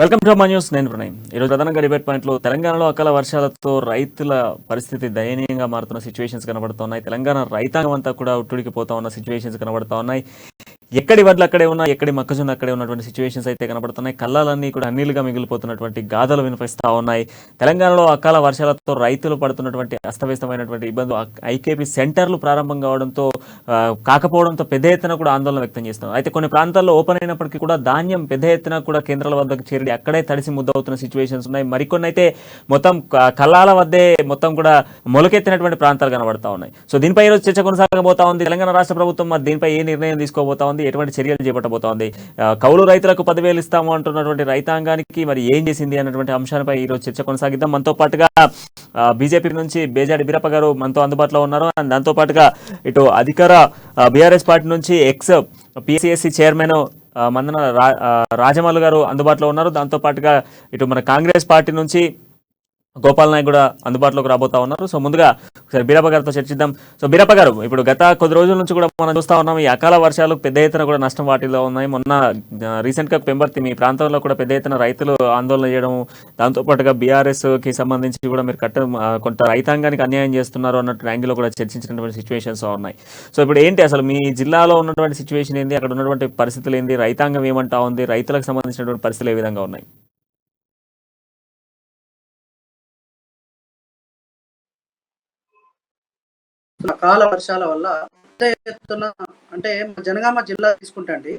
Welcome to మా news. నేను ప్రణయ్. ఈరోజు ప్రధానంగా డిబేట్ పాయింట్లో తెలంగాణలో అకాల వర్షాలతో రైతుల పరిస్థితి దయనీయంగా మారుతున్న సిచ్యువేషన్స్ కనబడుతున్నాయి. తెలంగాణ రైతాంగం అంతా కూడా ఉట్టుడికిపోతా ఉన్న సిచ్యువేషన్స్ కనబడుతూ ఉన్నాయి. ఎక్కడి వడ్లు అక్కడే ఉన్నాయి, ఎక్కడి మొక్కజొన్న అక్కడే ఉన్నటువంటి సిచ్యువేషన్స్ అయితే కనబడుతున్నాయి. కళ్ళాలన్నీ కూడా అన్నీలుగా మిగిలిపోతున్నటువంటి గాథలు వినిపిస్తూ ఉన్నాయి. తెలంగాణలో అకాల వర్షాలతో రైతులు పడుతున్నటువంటి అస్తవ్యస్తమైనటువంటి ఇబ్బందులు ఐకేపీ సెంటర్లు ప్రారంభం కావడంతో కాకపోవడంతో పెద్ద ఎత్తున కూడా ఆందోళన వ్యక్తం చేస్తున్నారు. అయితే కొన్ని ప్రాంతాల్లో ఓపెన్ అయినప్పటికీ కూడా ధాన్యం పెద్ద ఎత్తున కూడా కేంద్రాల వద్దకు చేరి అక్కడే తడిసి ముద్దవుతున్న సిచ్యువేషన్స్ ఉన్నాయి. మరికొన్ని అయితే మొత్తం కళ్ళాల వద్దే మొత్తం కూడా మొలకెత్తినటువంటి ప్రాంతాలు కనబడతా ఉన్నాయి. సో దీనిపై ఈరోజు చర్చ కొనసాగబోతా ఉంది. తెలంగాణ రాష్ట్ర ప్రభుత్వం మరి దీనిపై ఏ నిర్ణయం తీసుకోబోతా ఉంది, ఎటువంటి చర్యలు చేపట్టబోతోంది, కౌలు రైతులకు 10,000 ఇస్తాము అంటున్నటువంటి రైతాంగానికి మరి ఏం చేసింది అన్నటువంటి అంశాలపై ఈరోజు చర్చ కొనసాగిద్దాం. మనతో పాటుగా బీజేపీ నుంచి బేజాడి వీరప్ప గారు మనతో అందుబాటులో ఉన్నారు. అండ్ దాంతో పాటుగా ఇటు అధికార బీఆర్ఎస్ పార్టీ నుంచి ఎక్స్ పిసిఎస్సి చైర్మన్ మందన రాజమౌళి గారు అందుబాటులో ఉన్నారు. దాంతో పాటుగా ఇటు మన కాంగ్రెస్ పార్టీ నుంచి గోపాల్ నాయక్ కూడా అందుబాటులోకి రాబోతా ఉన్నారు. సో ముందుగా ఒకసారి బీరప్ప గారితో చర్చిద్దాం. సో బీరప్ప గారు, ఇప్పుడు గత కొద్ది రోజుల నుంచి కూడా మనం చూస్తా ఉన్నాం, ఈ అకాల వర్షాలు పెద్ద ఎత్తున కూడా నష్టం వాటిలో ఉన్నాయి. మొన్న రీసెంట్గా పెంబర్తి మీ ప్రాంతంలో కూడా పెద్ద ఎత్తున రైతులు ఆందోళన చేయడం, దాంతోపాటుగా బీఆర్ఎస్కి సంబంధించి కూడా మీరు కొంత రైతాంగానికి అన్యాయం చేస్తున్నారు అన్నట్టు యాంగిల్లో కూడా చర్చించినటువంటి సిచ్యువేషన్స్ ఉన్నాయి. సో ఇప్పుడు ఏంటి అసలు మీ జిల్లాలో ఉన్నటువంటి సిచ్యువేషన్ ఏంది, అక్కడ ఉన్నటువంటి పరిస్థితులు ఏంది, రైతాంగం ఏమంటా ఉంది, రైతులకు సంబంధించినటువంటి పరిస్థితులు ఏ విధంగా ఉన్నాయి? అకాల వర్షాల వల్ల పెద్ద ఎత్తున అంటే మా జనగామ జిల్లా తీసుకుంటే అండి,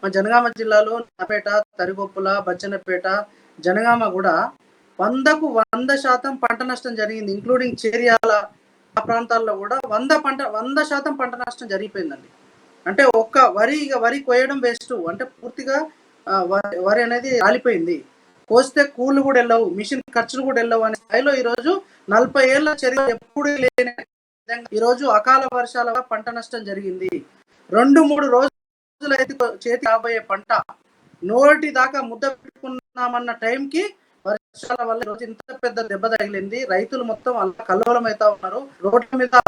మా జనగామ జిల్లాలో నాపేట, తరిగొప్పుల, బచ్చన్నపేట, జనగామ కూడా 100% పంట నష్టం జరిగింది. ఇంక్లూడింగ్ చేర్యాల ఆ ప్రాంతాల్లో కూడా 100% పంట నష్టం జరిగిపోయిందండి. అంటే ఒక్క వరి కోయడం వేస్ట్, అంటే పూర్తిగా వరి అనేది రాలిపోయింది. కోస్తే కూళ్ళు కూడా వెళ్ళవు, మిషన్ ఖర్చులు కూడా వెళ్ళవు అనే స్థాయిలో ఈరోజు 40 ఏళ్ల చర్య ఎప్పుడు లేని ఈరోజు అకాల వర్షాల వల్ల పంట నష్టం జరిగింది. 2-3 రోజులైతే చేతి రాబోయే పంట నోటి దాకా ముద్ద పెట్టుకున్నామన్న టైంకి వర్షాల వల్ల ఈరోజు ఇంత పెద్ద దెబ్బ తగిలింది. రైతులు మొత్తం అలా కల్లోలం అవుతా ఉన్నారు, రోడ్ల మీద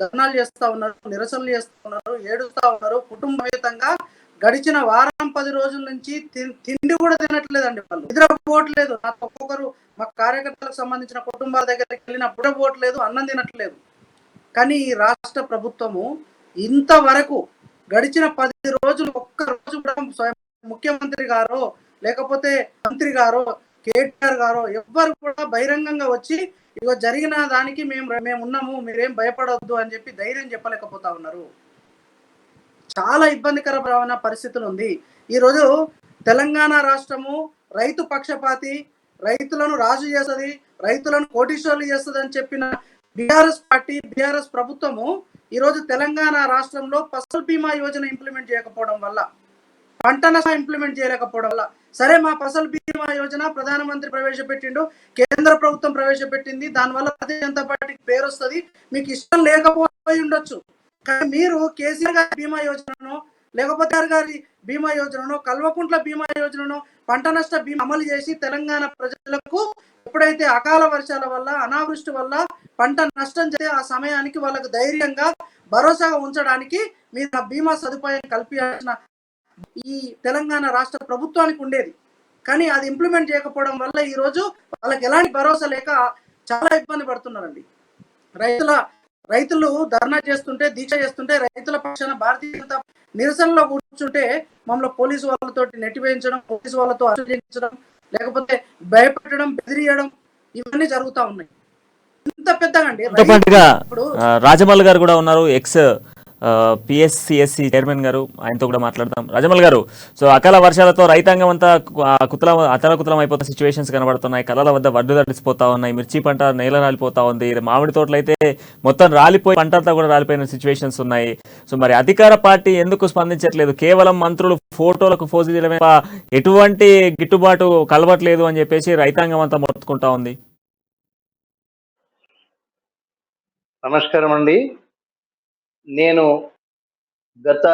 ధర్నాలు చేస్తా ఉన్నారు, నిరసనలు చేస్తా ఉన్నారు, ఏడుస్తా ఉన్నారు. కుటుంబేతంగా గడిచిన వారం 10 రోజుల నుంచి తిండి కూడా తినట్లేదండి. వాళ్ళు నిద్రపోవట్లేదు. నాకు ఒక్కొక్కరు మా కార్యకర్తలకు సంబంధించిన కుటుంబాల దగ్గరికి వెళ్ళినప్పుడు పోవట్లేదు, అన్నం తినట్లేదు. కానీ ఈ రాష్ట్ర ప్రభుత్వము ఇంతవరకు గడిచిన 10 రోజులు ఒక్క రోజు కూడా ముఖ్యమంత్రి గారో లేకపోతే మంత్రి గారో కేటీఆర్ గారో ఎవ్వరు కూడా బహిరంగంగా వచ్చి ఇగో జరిగిన దానికి మేము ఉన్నాము, మీరేం భయపడవద్దు అని చెప్పి ధైర్యం చెప్పలేకపోతా ఉన్నారు. చాలా ఇబ్బందికరమైన పరిస్థితులు ఉంది. ఈరోజు తెలంగాణ రాష్ట్రము రైతు పక్షపాతి, రైతులను రాజు చేస్తుంది, రైతులను కోటీశ్వర్లు చేస్తుంది అని చెప్పిన బీఆర్ఎస్ పార్టీ, బీఆర్ఎస్ ప్రభుత్వము ఈరోజు తెలంగాణ రాష్ట్రంలో ఫసల్ బీమా యోజన ఇంప్లిమెంట్ చేయకపోవడం వల్ల, పంట నష్టం ఇంప్లిమెంట్ చేయలేకపోవడం వల్ల, సరే మా ఫసల్ బీమా యోజన ప్రధానమంత్రి ప్రవేశపెట్టిండు, కేంద్ర ప్రభుత్వం ప్రవేశపెట్టింది, దానివల్ల భారతీయ జనతా పార్టీకి పేరు వస్తుంది, మీకు ఇష్టం లేకపోయి ఉండొచ్చు. కానీ మీరు కేసీఆర్ గారి బీమా యోజనను, లేకపోతే గారి బీమా యోజనను, కల్వకుంట్ల బీమా యోజనను, పంట నష్ట బీమా అమలు చేసి తెలంగాణ ప్రజలకు ఎప్పుడైతే అకాల వర్షాల వల్ల, అనావృష్టి వల్ల పంట నష్టం జరిగే ఆ సమయానికి వాళ్ళకు ధైర్యంగా భరోసాగా ఉంచడానికి మీరు బీమా సదుపాయం కల్పించాల్సిన ఈ తెలంగాణ రాష్ట్ర ప్రభుత్వానికి ఉండేది. కానీ అది ఇంప్లిమెంట్ చేయకపోవడం వల్ల ఈరోజు వాళ్ళకి ఎలాంటి భరోసా లేక చాలా ఇబ్బంది పడుతున్నారండి. రైతులు ధర్నా చేస్తుంటే, దీక్ష చేస్తుంటే, రైతుల పక్షాన భారతీయ జనతా నిరసనలో కూర్చుంటే మమ్మల్ని పోలీసు వాళ్ళతో నెట్టివేయించడం, పోలీసు వాళ్ళతో అరెస్ట్ చేయించడం, లేకపోతే భయపెట్టడం, బెదిరియడం, ఇవన్నీ జరుగుతూ ఉన్నాయి. ఇంత పెద్దగా అండి. ఇప్పుడు రాజమౌళి గారు కూడా ఉన్నారు, ఎక్స్ పిఎస్సిఎస్సి చైర్మన్ గారు, ఆయనతో కూడా మాట్లాడదాం. రాజమౌళి గారు, సో అకాల వర్షాలతో రైతాంగం అంతా అతలకుతలం అయిపోతున్న సిచ్యువేషన్స్ కనబడుతున్నాయి. కళ్ళల వద్ద వడ్డు తడిసిపోతా ఉన్నాయి, మిర్చి పంట నేల రాలిపోతా ఉంది, మామిడి తోటలు అయితే మొత్తం రాలిపోయి పంట అంతా కూడా రాలిపోయిన సిచ్యువేషన్స్ ఉన్నాయి. సో మరి అధికార పార్టీ ఎందుకు స్పందించట్లేదు? కేవలం మంత్రులు ఫోటోలకు ఫోజు చేయడమే, ఎటువంటి గిట్టుబాటు కలవట్లేదు అని చెప్పేసి రైతాంగం అంతా మొత్తుకుంటా ఉంది. నమస్కారం అండి. నేను గత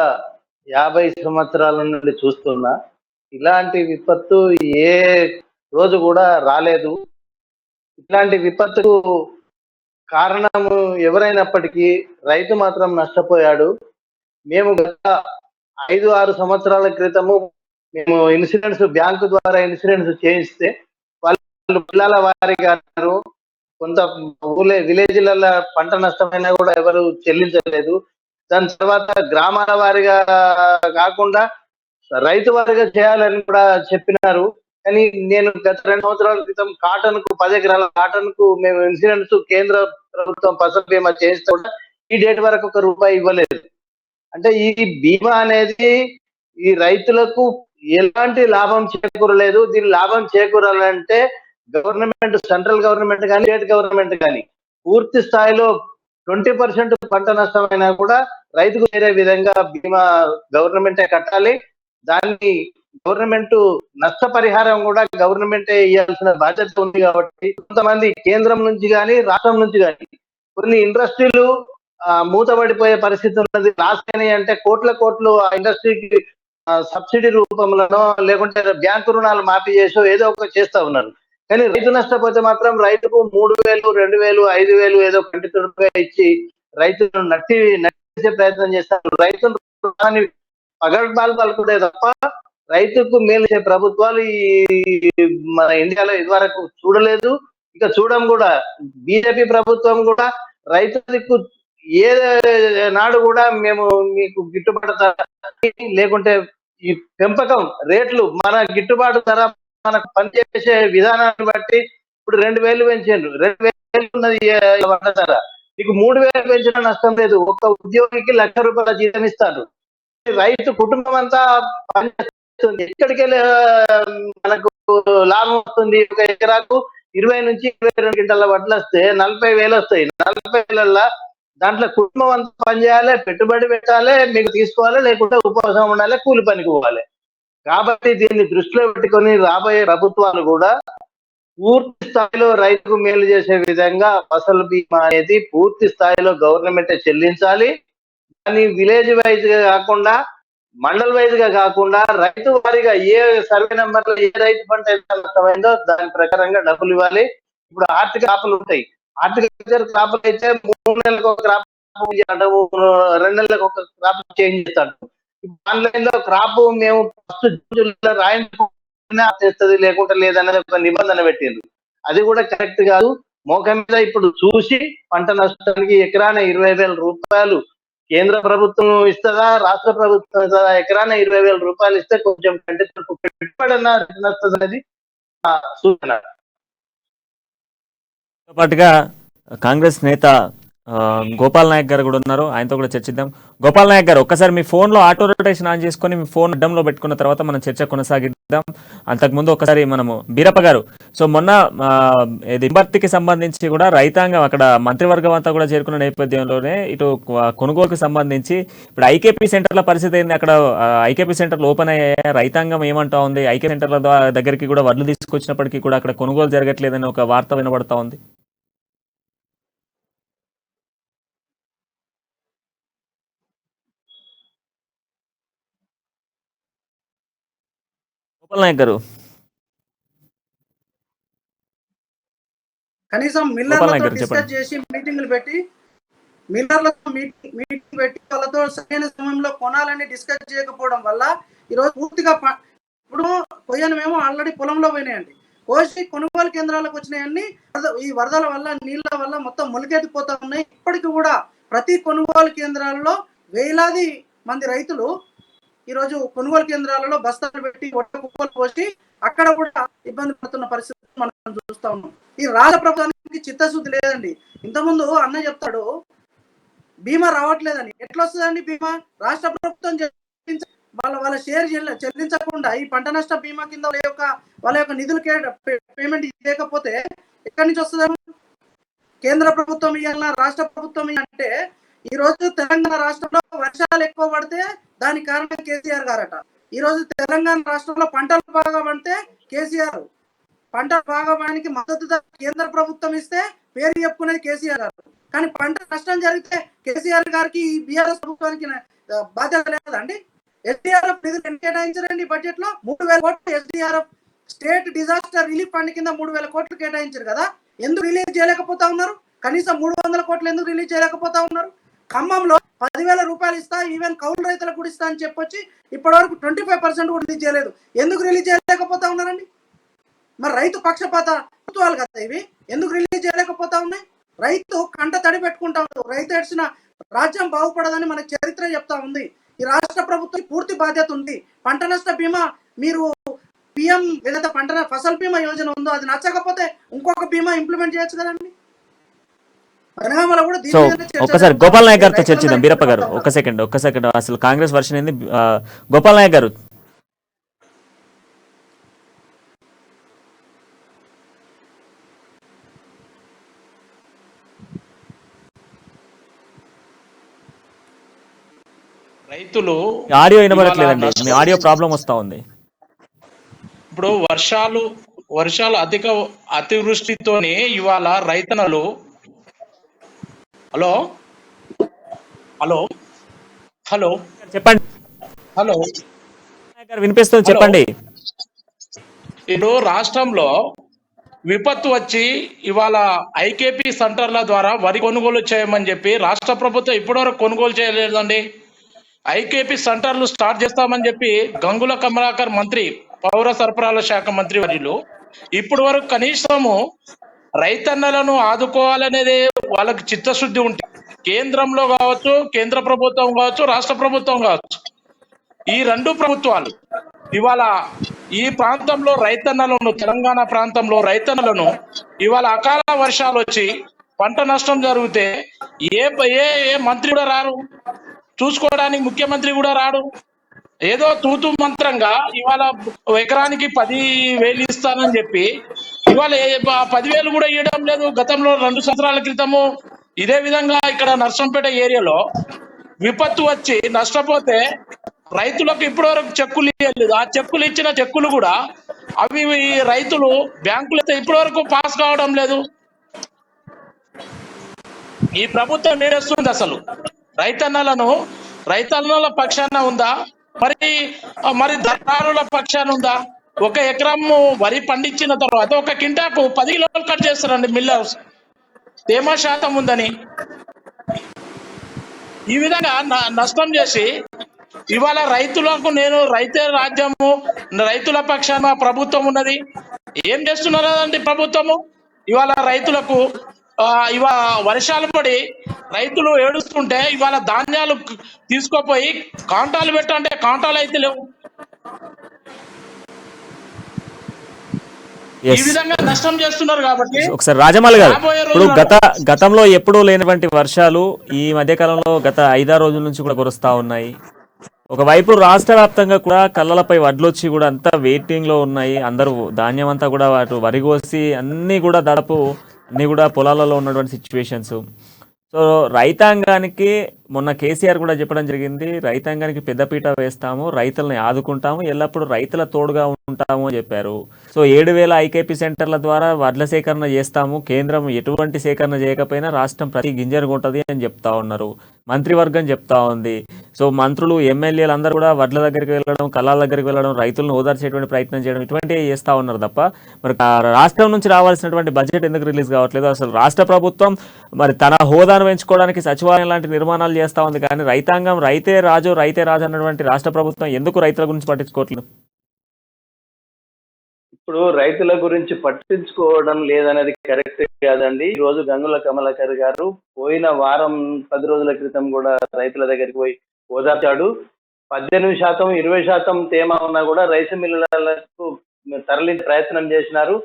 50 సంవత్సరాల నుండి చూస్తున్నా, ఇలాంటి విపత్తు ఏ రోజు కూడా రాలేదు. ఇట్లాంటి విపత్తుకు కారణము ఎవరైనప్పటికీ రైతు మాత్రం నష్టపోయాడు. మేము గత 5-6 సంవత్సరాల క్రితము మేము ఇన్సూరెన్స్ బ్యాంకు ద్వారా ఇన్సూరెన్స్ చేయిస్తే వాళ్ళు పిల్లల వారిగా అన్నారు. కొంత విలేజ్లలో పంట నష్టమైనా కూడా ఎవరు చెల్లించలేదు. దాని తర్వాత గ్రామాల వారిగా కాకుండా రైతు వారిగా చేయాలని కూడా చెప్పినారు. కానీ నేను గత 2 సంవత్సరాల క్రితం కాటన్ కు 10 ఎకరాల కాటన్ కు మేము ఇన్సూరెన్స్ కేంద్ర ప్రభుత్వం ఫసల్ బీమా చేస్తే కూడా ఈ డేట్ వరకు ₹1 ఇవ్వలేదు. అంటే ఈ బీమా అనేది ఈ రైతులకు ఎలాంటి లాభం చేకూరలేదు. దీని లాభం చేకూరాలంటే గవర్నమెంట్, సెంట్రల్ గవర్నమెంట్ కానీ స్టేట్ గవర్నమెంట్ కానీ పూర్తి స్థాయిలో 20% పంట నష్టమైనా కూడా రైతుకు చేరే విధంగా బీమా గవర్నమెంటే కట్టాలి. దాన్ని గవర్నమెంట్ నష్టపరిహారం కూడా గవర్నమెంటే ఇవ్వాల్సిన బాధ్యత ఉంది. కాబట్టి కొంతమంది కేంద్రం నుంచి కానీ రాష్ట్రం నుంచి కానీ కొన్ని ఇండస్ట్రీలు మూతపడిపోయే పరిస్థితి ఉన్నది. లాస్ అయినాయి అంటే కోట్లు ఆ ఇండస్ట్రీకి సబ్సిడీ రూపంలోనో లేకుంటే బ్యాంకు రుణాలు మాఫీ చేసో ఏదో ఒకటి చేస్తా ఉన్నారు. కానీ రైతు నష్టపోతే మాత్రం రైతుకు 3,000, 2,000, 5,000 ఏదో కంటి తుడుపుగా ఇచ్చి రైతులను నట్టించే ప్రయత్నం చేస్తారు. రైతులు పగడ్బాలు పలుకుతే తప్ప రైతుకు మేలు చేసే ప్రభుత్వాలు ఈ మన ఇండియాలో ఇదివరకు చూడలేదు, ఇక చూడం కూడా. బీజేపీ ప్రభుత్వం కూడా రైతు దిక్కు ఏ నాడు కూడా మేము మీకు గిట్టుబాటు ధర లేకుంటే ఈ పెంపకం రేట్లు మన గిట్టుబాటు ధర మనకు పనిచేసే విధానాన్ని బట్టి ఇప్పుడు 2,000 పెంచారు. 2,000 ఉన్నది ధర, మీకు 3,000 పెంచిన నష్టం లేదు. ఒక ఉద్యోగికి ₹1,00,000 జీతం ఇస్తారు. రైతు కుటుంబం అంతా పనిచేస్తుంది. ఎక్కడికి మనకు లాభం వస్తుంది? ఒక ఎకరాకు 20 నుంచి 22 క్వింటాల వడ్లు వస్తే 40,000 వస్తాయి. 40,000 దాంట్లో కుటుంబం అంతా పనిచేయాలి, పెట్టుబడి పెట్టాలి, మీకు తీసుకోవాలి, లేకుంటే ఉపవాసం ఉండాలి, కూలి పనికి పోవాలి. కాబట్టి దీన్ని దృష్టిలో పెట్టుకొని రాబోయే ప్రభుత్వాలు కూడా పూర్తి స్థాయిలో రైతుకు మేలు చేసే విధంగా ఫసల్ బీమా అనేది పూర్తి స్థాయిలో గవర్నమెంట్ చెల్లించాలి. దాన్ని విలేజ్ వైజ్ గా కాకుండా, మండల్ వైజ్ గా కాకుండా రైతు వారిగా ఏ సర్వే నెంబర్ లో ఏ రైతు పంట ఎంత నష్టమైందో దాని ప్రకారంగా డబ్బులు ఇవ్వాలి. ఇప్పుడు ఆర్థిక క్రాపులు ఉంటాయి. హార్టికల్చర్ క్రాపులు అయితే 3 నెలలకు ఒక క్రాప్, 2 నెలలకు ఒక క్రాప్ చేంజ్ చేస్తాడు. ఆన్లైన్ లో క్రాప్ మేము ఫస్ట్ రాయించుకుంటే లేకుంటే లేదనేది ఒక నిబంధన పెట్టిండ్రు. అది కూడా కరెక్ట్ కాదు. మోకం మీద ఇప్పుడు చూసి పంట నష్టానికి ఎకరాన ₹20,000 కేంద్ర ప్రభుత్వం ఇస్తుందా, రాష్ట్ర ప్రభుత్వం ఇస్తుందా? ఎకరాన ₹20,000 ఇస్తే కొంచెం కంటే పెట్టుబడి వస్తుంది సూచన. పాటుగా కాంగ్రెస్ నేత గోపాల్ నాయక్ గారు కూడా ఉన్నారు, ఆయనతో కూడా చర్చిద్దాం. గోపాల్ నాయక్ గారు, ఒక్కసారి మీ ఫోన్లో ఆటో రొటేషన్ ఆన్ చేసుకొని మీ ఫోన్ అడ్డంలో పెట్టుకున్న తర్వాత మనం చర్చ కొనసాగిద్దాం. అంతకుముందు ఒకసారి మనము బీరప్ప గారు, సో మొన్న దింబర్తికి సంబంధించి కూడా రైతాంగం అక్కడ మంత్రివర్గం అంతా కూడా చేరుకున్న నేపథ్యంలోనే ఇటు కొనుగోలుకు సంబంధించి ఇప్పుడు ఐకేపీ సెంటర్ల పరిస్థితి ఏంది? అక్కడ ఐకేపీ సెంటర్లు ఓపెన్ అయ్యాయి, రైతాంగం ఏమంటా ఉంది? ఐకేపీ సెంటర్ల దగ్గరికి కూడా వడ్లు తీసుకొచ్చినప్పటికీ కూడా అక్కడ కొనుగోలు జరగట్లేదని ఒక వార్త వినబడతా ఉంది. గోపాల్ నాయక్ గారు, కనీసం మిల్లర్లతో డిస్కస్ చేసి మీటింగ్లు పెట్టి వాళ్ళతో సరైన సమయంలో కొనాలని డిస్కస్ చేయకపోవడం వల్ల ఈరోజు పూర్తిగా ఇప్పుడు కొయ్యనమేమో ఆల్రెడీ పొలంలో పోయినాయండి, కోసి కొనుగోలు కేంద్రాలకు వచ్చినాయన్ని ఈ వరదల వల్ల నీళ్ళ వల్ల మొత్తం మొలికెత్తిపోతా ఉన్నాయి. ఇప్పటికి కూడా ప్రతి కొనుగోలు కేంద్రాలలో వేలాది మంది రైతులు ఈరోజు కొనుగోలు కేంద్రాలలో బస్తాలు పెట్టి కుప్పలు పోసి అక్కడ కూడా ఇబ్బంది పడుతున్న పరిస్థితి మనం చూస్తా ఉన్నాం. ఈ రాష్ట్ర ప్రభుత్వానికి చిత్తశుద్ధి లేదండి. ఇంతకుముందు అన్న చెప్తాడు బీమా రావట్లేదని. ఎట్లా వస్తుందండి బీమా? రాష్ట్ర ప్రభుత్వం వాళ్ళ షేర్ చెల్లించకుండా ఈ పంట నష్ట బీమా కింద వాళ్ళ యొక్క నిధులు పేమెంట్ చేయకపోతే ఎక్కడి నుంచి వస్తుందేమో? కేంద్ర ప్రభుత్వం ఇవ్వాలన్నా రాష్ట్ర ప్రభుత్వం అంటే ఈ రోజు తెలంగాణ రాష్ట్రంలో వర్షాలు ఎక్కువ పడితే దానికి కారణం కేసీఆర్ గారట. ఈ రోజు తెలంగాణ రాష్ట్రంలో పంటలు బాగా పడితే కేసీఆర్, పంటలు బాగా పడడానికి మద్దతు కేంద్ర ప్రభుత్వం ఇస్తే పేరు చెప్పుకునేది కేసీఆర్ గారు. కానీ పంట నష్టం జరిగితే కేసీఆర్ గారికి ఈ బీఆర్ఎస్ ప్రభుత్వానికి బాధ్యత లేదండి. ఎస్డీఆర్ఎఫ్ నిధులు ఎంత కేటాయించారండి బడ్జెట్ లో? 3,000 కోట్లు SDRF state disaster relief fund కింద 3,000 కోట్లు కేటాయించారు కదా. ఎందుకు రిలీజ్ చేయలేకపోతా ఉన్నారు? కనీసం 300 కోట్లు ఎందుకు రిలీజ్ చేయలేకపోతా ఉన్నారు? ఖమ్మంలో 10,000 రూపాయలు ఇస్తా, ఈవెన్ కౌలు రైతులకు కూడా ఇస్తా అని చెప్పొచ్చి ఇప్పటివరకు 25% కూడా రిలీజ్ చేయలేదు. ఎందుకు రిలీజ్ చేయలేకపోతా ఉన్నారండి? మరి రైతు పక్షపాత ప్రభుత్వాలు కదా ఇవి, ఎందుకు రిలీజ్ చేయలేకపోతా ఉన్నాయి? రైతు కంట తడి పెట్టుకుంటా ఉంది. రైతు ఏడ్చిన రాజ్యం బాగుపడదని మనకు చరిత్ర చెప్తా ఉంది. ఈ రాష్ట్ర ప్రభుత్వం పూర్తి బాధ్యత ఉంది. పంట నష్ట బీమా మీరు పిఎం ఏదైతే ఫసల్ బీమా యోజన ఉందో అది నచ్చకపోతే ఇంకొక బీమా ఇంప్లిమెంట్ చేయొచ్చు కదండి. సో ఒక్కసారి గోపాల్ నాయక్ గారితో చర్చిద్దాం. బీరప్ప గారు ఒక్క సెకండ్ అసలు కాంగ్రెస్ వర్షన్ ఏంది? గోపాల్ నాయక్ గారు, రైతులు ఆడియో వినబడట్లేదండి, మీ ఆడియో ప్రాబ్లం వస్తా ఉంది. ఇప్పుడు వర్షాలు అతివృష్టితోనే ఇవాళ రైతన్నలు హలో హలో హలో చెప్పండి. హలో వినిపిస్తుంది, చెప్పండి. ఇప్పుడు రాష్ట్రంలో విపత్తు వచ్చి ఇవాళ ఐకేపీ సెంటర్ల ద్వారా వరి కొనుగోలు చేయమని చెప్పి రాష్ట్ర ప్రభుత్వం ఇప్పటివరకు కొనుగోలు చేయలేదండి. ఐకేపీ సెంటర్లు స్టార్ట్ చేస్తామని చెప్పి గంగుల కమలాకర్ మంత్రి, పౌర సరఫరాల శాఖ మంత్రి వర్యులు ఇప్పటి వరకు కనీసము రైతన్నలను ఆదుకోవాలనేది వాళ్ళకి చిత్తశుద్ధి ఉంటే కేంద్రంలో కావచ్చు, కేంద్ర ప్రభుత్వం కావచ్చు, రాష్ట్ర ప్రభుత్వం కావచ్చు, ఈ రెండు ప్రభుత్వాలు ఇవాళ ఈ ప్రాంతంలో రైతన్నలను, తెలంగాణ ప్రాంతంలో రైతన్నలను ఇవాళ అకాల వర్షాలు వచ్చి పంట నష్టం జరిగితే ఏ ఏ మంత్రి కూడా రారు చూసుకోవడానికి, ముఖ్యమంత్రి కూడా రాడు. ఏదో తూతు మంత్రంగా ఇవాళ ఎకరానికి 10,000 ఇస్తానని చెప్పి ఇవాళ 10,000 కూడా ఇవ్వడం లేదు. గతంలో 2 సంవత్సరాల క్రితము ఇదే విధంగా ఇక్కడ నర్సంపేట ఏరియాలో విపత్తు వచ్చి నష్టపోతే రైతులకు ఇప్పటివరకు చెక్కులు ఇవ్వలేదు. ఆ చెక్కులు ఇచ్చిన చెక్కులు కూడా అవి రైతులు బ్యాంకులు అయితే ఇప్పటివరకు పాస్ కావడం లేదు. ఈ ప్రభుత్వం ఏడేస్తుంది అసలు? రైతన్నల పక్షాన ఉందా, మరి దళారుల పక్షాన ఉందా? 1 ఎకరము వరి పండించిన తర్వాత 1 కింటాకు 10 కిలోలు కట్ చేస్తారండి మిల్లర్స్, తేమ శాతం ఉందని. ఈ విధంగా నష్టం చేసి ఇవాళ రైతులకు నేను రైతే రాజ్యము, రైతుల పక్షాన ప్రభుత్వం ఉన్నది. ఏం చేస్తున్నారండి ప్రభుత్వము? ఇవాళ రైతులకు ఇవాళ వర్షాలు పడి రైతులు ఏడుస్తుంటే ఇవాళ ధాన్యాలు తీసుకోపోయి కాంటాలు పెట్టంటే కాంటాలు అయితే లేవు. ఈ విధంగా నష్టం చేస్తున్నారు. కాబట్టి ఒకసారి రాజమౌళి గారు, ఇప్పుడు గతంలో ఎప్పుడూ లేనటువంటి వర్షాలు ఈ మధ్య కాలంలో గత 5-6 రోజుల నుంచి కూడా కురుస్తా ఉన్నాయి. ఒకవైపు రాష్ట్ర వ్యాప్తంగా కూడా కళ్ళలపై వడ్లు వచ్చి కూడా అంతా వెయిటింగ్ లో ఉన్నాయి. అందరూ ధాన్యం అంతా కూడా వాటి వరి కోసి అన్ని కూడా దాదాపు అన్ని కూడా పొలాలలో ఉన్నటువంటి సిచ్యువేషన్స్. సో రైతాంగానికి మొన్న కేసీఆర్ కూడా చెప్పడం జరిగింది, రైతాంగానికి పెద్దపీట వేస్తాము, రైతులని ఆదుకుంటాము, ఎల్లప్పుడూ రైతుల తోడుగా ఉంటాము అని చెప్పారు. సో 7,000 ఐకేపీ సెంటర్ల ద్వారా వడ్ల సేకరణ చేస్తాము, కేంద్రం ఎటువంటి సేకరణ చేయకపోయినా రాష్ట్రం ప్రతి గింజను కొంటది అని చెప్తా ఉన్నారు. మంత్రివర్గం చెప్తా ఉంది. సో మంత్రులు, ఎమ్మెల్యేలు అందరూ కూడా వడ్ల దగ్గరికి వెళ్ళడం, కళ్ళాల దగ్గరికి వెళ్ళడం, రైతులను ఓదార్చేటువంటి ప్రయత్నం చేయడం ఇటువంటివి చేస్తూ ఉన్నారు తప్ప మరి రాష్ట్రం నుంచి రావాల్సినటువంటి బడ్జెట్ ఎందుకు రిలీజ్ కావట్లేదు? అసలు రాష్ట్ర ప్రభుత్వం మరి తన హోదాను పెంచుకోవడానికి సచివాలయం లాంటి నిర్మాణాలు చేస్తూ ఉంది, కానీ రైతాంగం రైతే రాజు అన్నటువంటి రాష్ట్ర ప్రభుత్వం ఎందుకు రైతుల గురించి పట్టించుకోవట్లేదు? ఇప్పుడు రైతుల గురించి పట్టించుకోవడం లేదనేది కరెక్ట్ కాదండి. ఈ రోజు గంగుల కమలాకర్ గారు పోయిన వారం 10 రోజుల క్రితం కూడా రైతుల దగ్గరికి పోయి ఓదార్చాడు. 18%, 20% తేమ ఉన్నా కూడా రైస్ మిల్లులకు తరలించే ప్రయత్నం చేసినారు.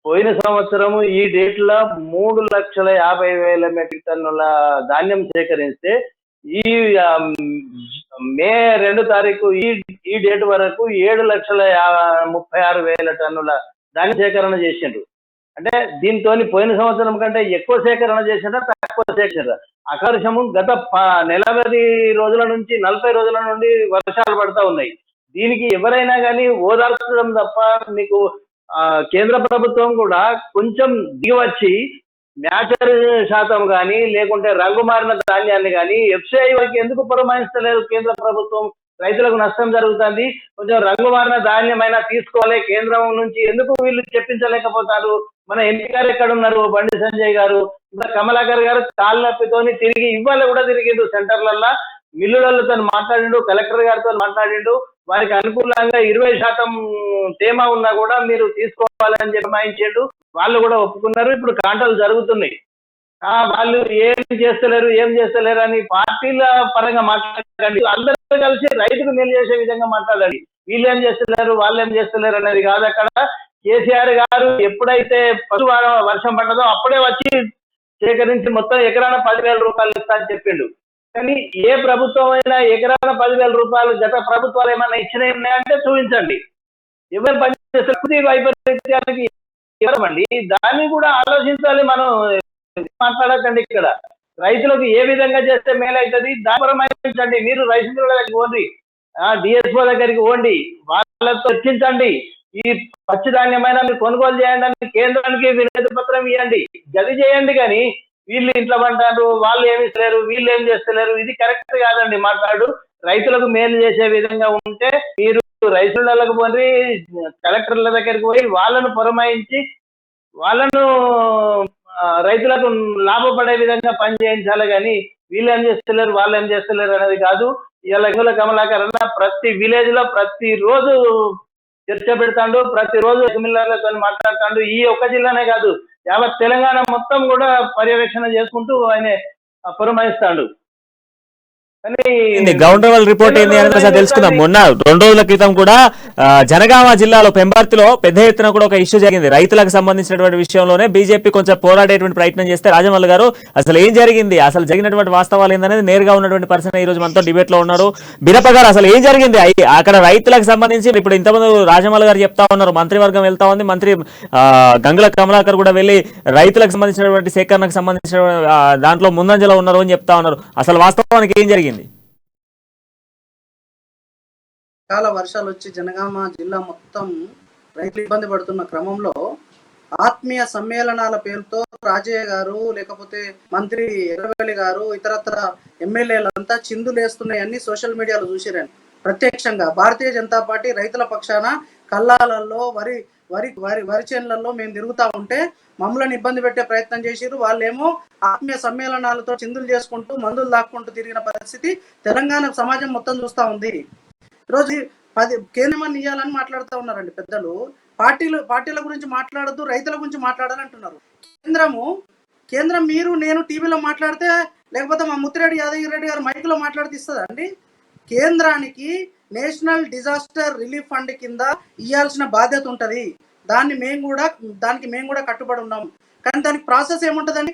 పోయిన సంవత్సరము ఈ డేట్ లో 3,50,000 మెట్రిక్ టన్నుల ధాన్యం సేకరిస్తే ఈ మే 2 తారీఖు ఈ డేట్ వరకు 7,36,000 టన్నుల ధాన్య సేకరణ చేసిండ్రు. అంటే దీంతో పోయిన సంవత్సరం కంటే ఎక్కువ సేకరణ చేసిండ్రా, తక్కువ సేకరణ? ఆకాశము గత 40 రోజుల నుంచి 40 రోజుల నుండి వర్షాలు పడతా ఉన్నాయి. దీనికి ఎవరైనా కానీ ఓదార్చడం తప్ప మీకు కేంద్ర ప్రభుత్వం కూడా కొంచెం దిగవచ్చి మ్యాచర్ శాతం కానీ లేకుంటే రంగు మారిన ధాన్యాన్ని కానీ ఎఫ్సిఐ వరకు ఎందుకు పురమాయిస్తలేదు కేంద్ర ప్రభుత్వం రైతులకు నష్టం జరుగుతుంది. కొంచెం రంగు మారిన ధాన్యమైనా తీసుకోవాలి కేంద్రం నుంచి. ఎందుకు వీళ్ళు చెప్పించలేకపోతారు? మన ఎంపీ గారు ఎక్కడ ఉన్నారు? బండి సంజయ్ గారు, ఇంకా కమలాకర్ గారు కాళ్ళనొప్పితోని తిరిగి ఇవాళ కూడా తిరిగిండు సెంటర్లల్లో, మిల్లులతో మాట్లాడిండు, కలెక్టర్ గారితో మాట్లాడిండు. వారికి అనుకూలంగా 20% తేమ ఉన్నా కూడా మీరు తీసుకోవాలని చెప్పి మాయించాడు. వాళ్ళు కూడా ఒప్పుకున్నారు. ఇప్పుడు కాంటలు జరుగుతున్నాయి. వాళ్ళు ఏం చేస్తలేరు అని పార్టీల పరంగా మాట్లాడండి. అందరూ కలిసి రైతుకు మేలు చేసే విధంగా మాట్లాడాలి. వీళ్ళు ఏం చేస్తలేరు, వాళ్ళు ఏం చేస్తలేరు అనేది కాదు. అక్కడ కేసీఆర్ గారు ఎప్పుడైతే పశు వర్షం పడ్డదో అప్పుడే వచ్చి సేకరించి మొత్తం ఎకరాన 10,000 రూపాయలు ఇస్తా అని చెప్పిండు. కానీ ఏ ప్రభుత్వం అయినా ఎకరాన 10,000 రూపాయలు గత ప్రభుత్వాలు ఏమైనా ఇచ్చినాయి ఉన్నాయంటే చూపించండి. ఎవరు పనిచేస్తారు వైపరీత్యానికి ఎవరమండి? దాన్ని కూడా ఆలోచించాలి. మనం మాట్లాడకండి. ఇక్కడ రైతులకు ఏ విధంగా చేస్తే మేలవుతుంది దాని పురమాయించండి. మీరు రైతు దగ్గరికి పోండి, డిఎస్ఓ దగ్గరికి పోండి, వాళ్ళతో చర్చించండి. ఈ పచ్చి ధాన్యమైన మీరు కొనుగోలు చేయండి అని కేంద్రానికి వినతి పత్రం ఇవ్వండి, గది చేయండి. కానీ వీళ్ళు ఇంట్లో అంటారు, వాళ్ళు ఏమి ఇస్తలేరు, వీళ్ళు ఏం చేస్తలేరు, ఇది కరెక్ట్ కాదండి. మాట్లాడు రైతులకు మేలు చేసే విధంగా ఉంటే మీరు రైతులకు పోయి కలెక్టర్ల దగ్గరికి పోయి వాళ్ళను పురమాయించి వాళ్ళను రైతులకు లాభపడే విధంగా పని చేయించాలి. కానీ వీళ్ళు ఏం చేస్తలేరు, వాళ్ళు ఏం చేస్తలేరు అనేది కాదు. ఇలా కమలాకర్ అన్న ప్రతి విలేజ్ లో ప్రతి రోజు చర్చ పెడతాడు, ప్రతిరోజు ఎమ్మెల్యేలతో మాట్లాడుతాడు. ఈ ఒక్క జిల్లానే కాదు, యావత్ తెలంగాణ మొత్తం కూడా పర్యవేక్షణ చేసుకుంటూ ఆయన పురమాయిస్తాడు. గ్రౌండ్ లెవెల్ రిపోర్ట్ ఏంది అనేది ఒకసారి తెలుసుకుందాం. మొన్న 2 రోజుల క్రితం కూడా జనగామ జిల్లాలో పెంబర్తిలో పెద్ద ఎత్తున కూడా ఒక ఇష్యూ జరిగింది. రైతులకు సంబంధించినటువంటి విషయంలోనే బీజేపీ కొంచెం పోరాడేటువంటి ప్రయత్నం చేస్తే రాజమౌళి గారు అసలు ఏం జరిగింది, అసలు జరిగినటువంటి వాస్తవాలు ఏందనేది నేరుగా ఉన్నటువంటి పర్సన్ ఈ రోజు మనతో డిబేట్ లో ఉన్నాడు. బిరప్ప గారు, అసలు ఏం జరిగింది అక్కడ రైతులకు సంబంధించి? ఇప్పుడు ఇంతమంది రాజమౌళి గారు చెప్తా ఉన్నారు, మంత్రివర్గం వెళ్తా ఉంది, మంత్రి గంగుల కమలాకర్ కూడా వెళ్ళి రైతులకు సంబంధించినటువంటి సేకరణకు సంబంధించిన దాంట్లో ముందంజలో ఉన్నారు అని చెప్తా ఉన్నారు. అసలు వాస్తవానికి ఏం జరిగింది? చాలా వర్షాలు వచ్చి జనగామ జిల్లా మొత్తం రైతులు ఇబ్బంది పడుతున్న క్రమంలో ఆత్మీయ సమ్మేళనాల పేరుతో రాజయ్య గారు, లేకపోతే మంత్రి ఎర్రవెల్లి గారు, ఇతరత్ర ఎమ్మెల్యేలంతా చిందులేస్తున్నాయన్నీ సోషల్ మీడియాలో చూసిరండి. ప్రత్యక్షంగా భారతీయ జనతా పార్టీ రైతుల పక్షాన కల్లాలలో వరి వరి వరి వరి చేనులలో మేము తిరుగుతూ ఉంటే మమ్మల్ని ఇబ్బంది పెట్టే ప్రయత్నం చేసిరు. వాళ్ళేమో ఆత్మీయ సమ్మేళనాలతో చిందులు చేసుకుంటూ మందులు దాక్కుంటూ తిరిగిన పరిస్థితి తెలంగాణ సమాజం మొత్తం చూస్తూ ఉంది. ఈరోజు కేంద్రం ఇయ్యాలని మాట్లాడుతూ ఉన్నారండి పెద్దలు. పార్టీల గురించి మాట్లాడద్దు, రైతుల గురించి మాట్లాడాలంటున్నారు. కేంద్రం మీరు నేను టీవీలో మాట్లాడితే, లేకపోతే మా ముత్తిరెడ్డి యాదగిరెడ్డి గారు మైక్లో మాట్లాడితే ఇస్తుందా అండి? కేంద్రానికి నేషనల్ డిజాస్టర్ రిలీఫ్ ఫండ్ కింద ఇవ్వాల్సిన బాధ్యత ఉంటుంది. దానికి మేము కూడా కట్టుబడి ఉన్నాం. కానీ దానికి ప్రాసెస్ ఏముంటుందండి?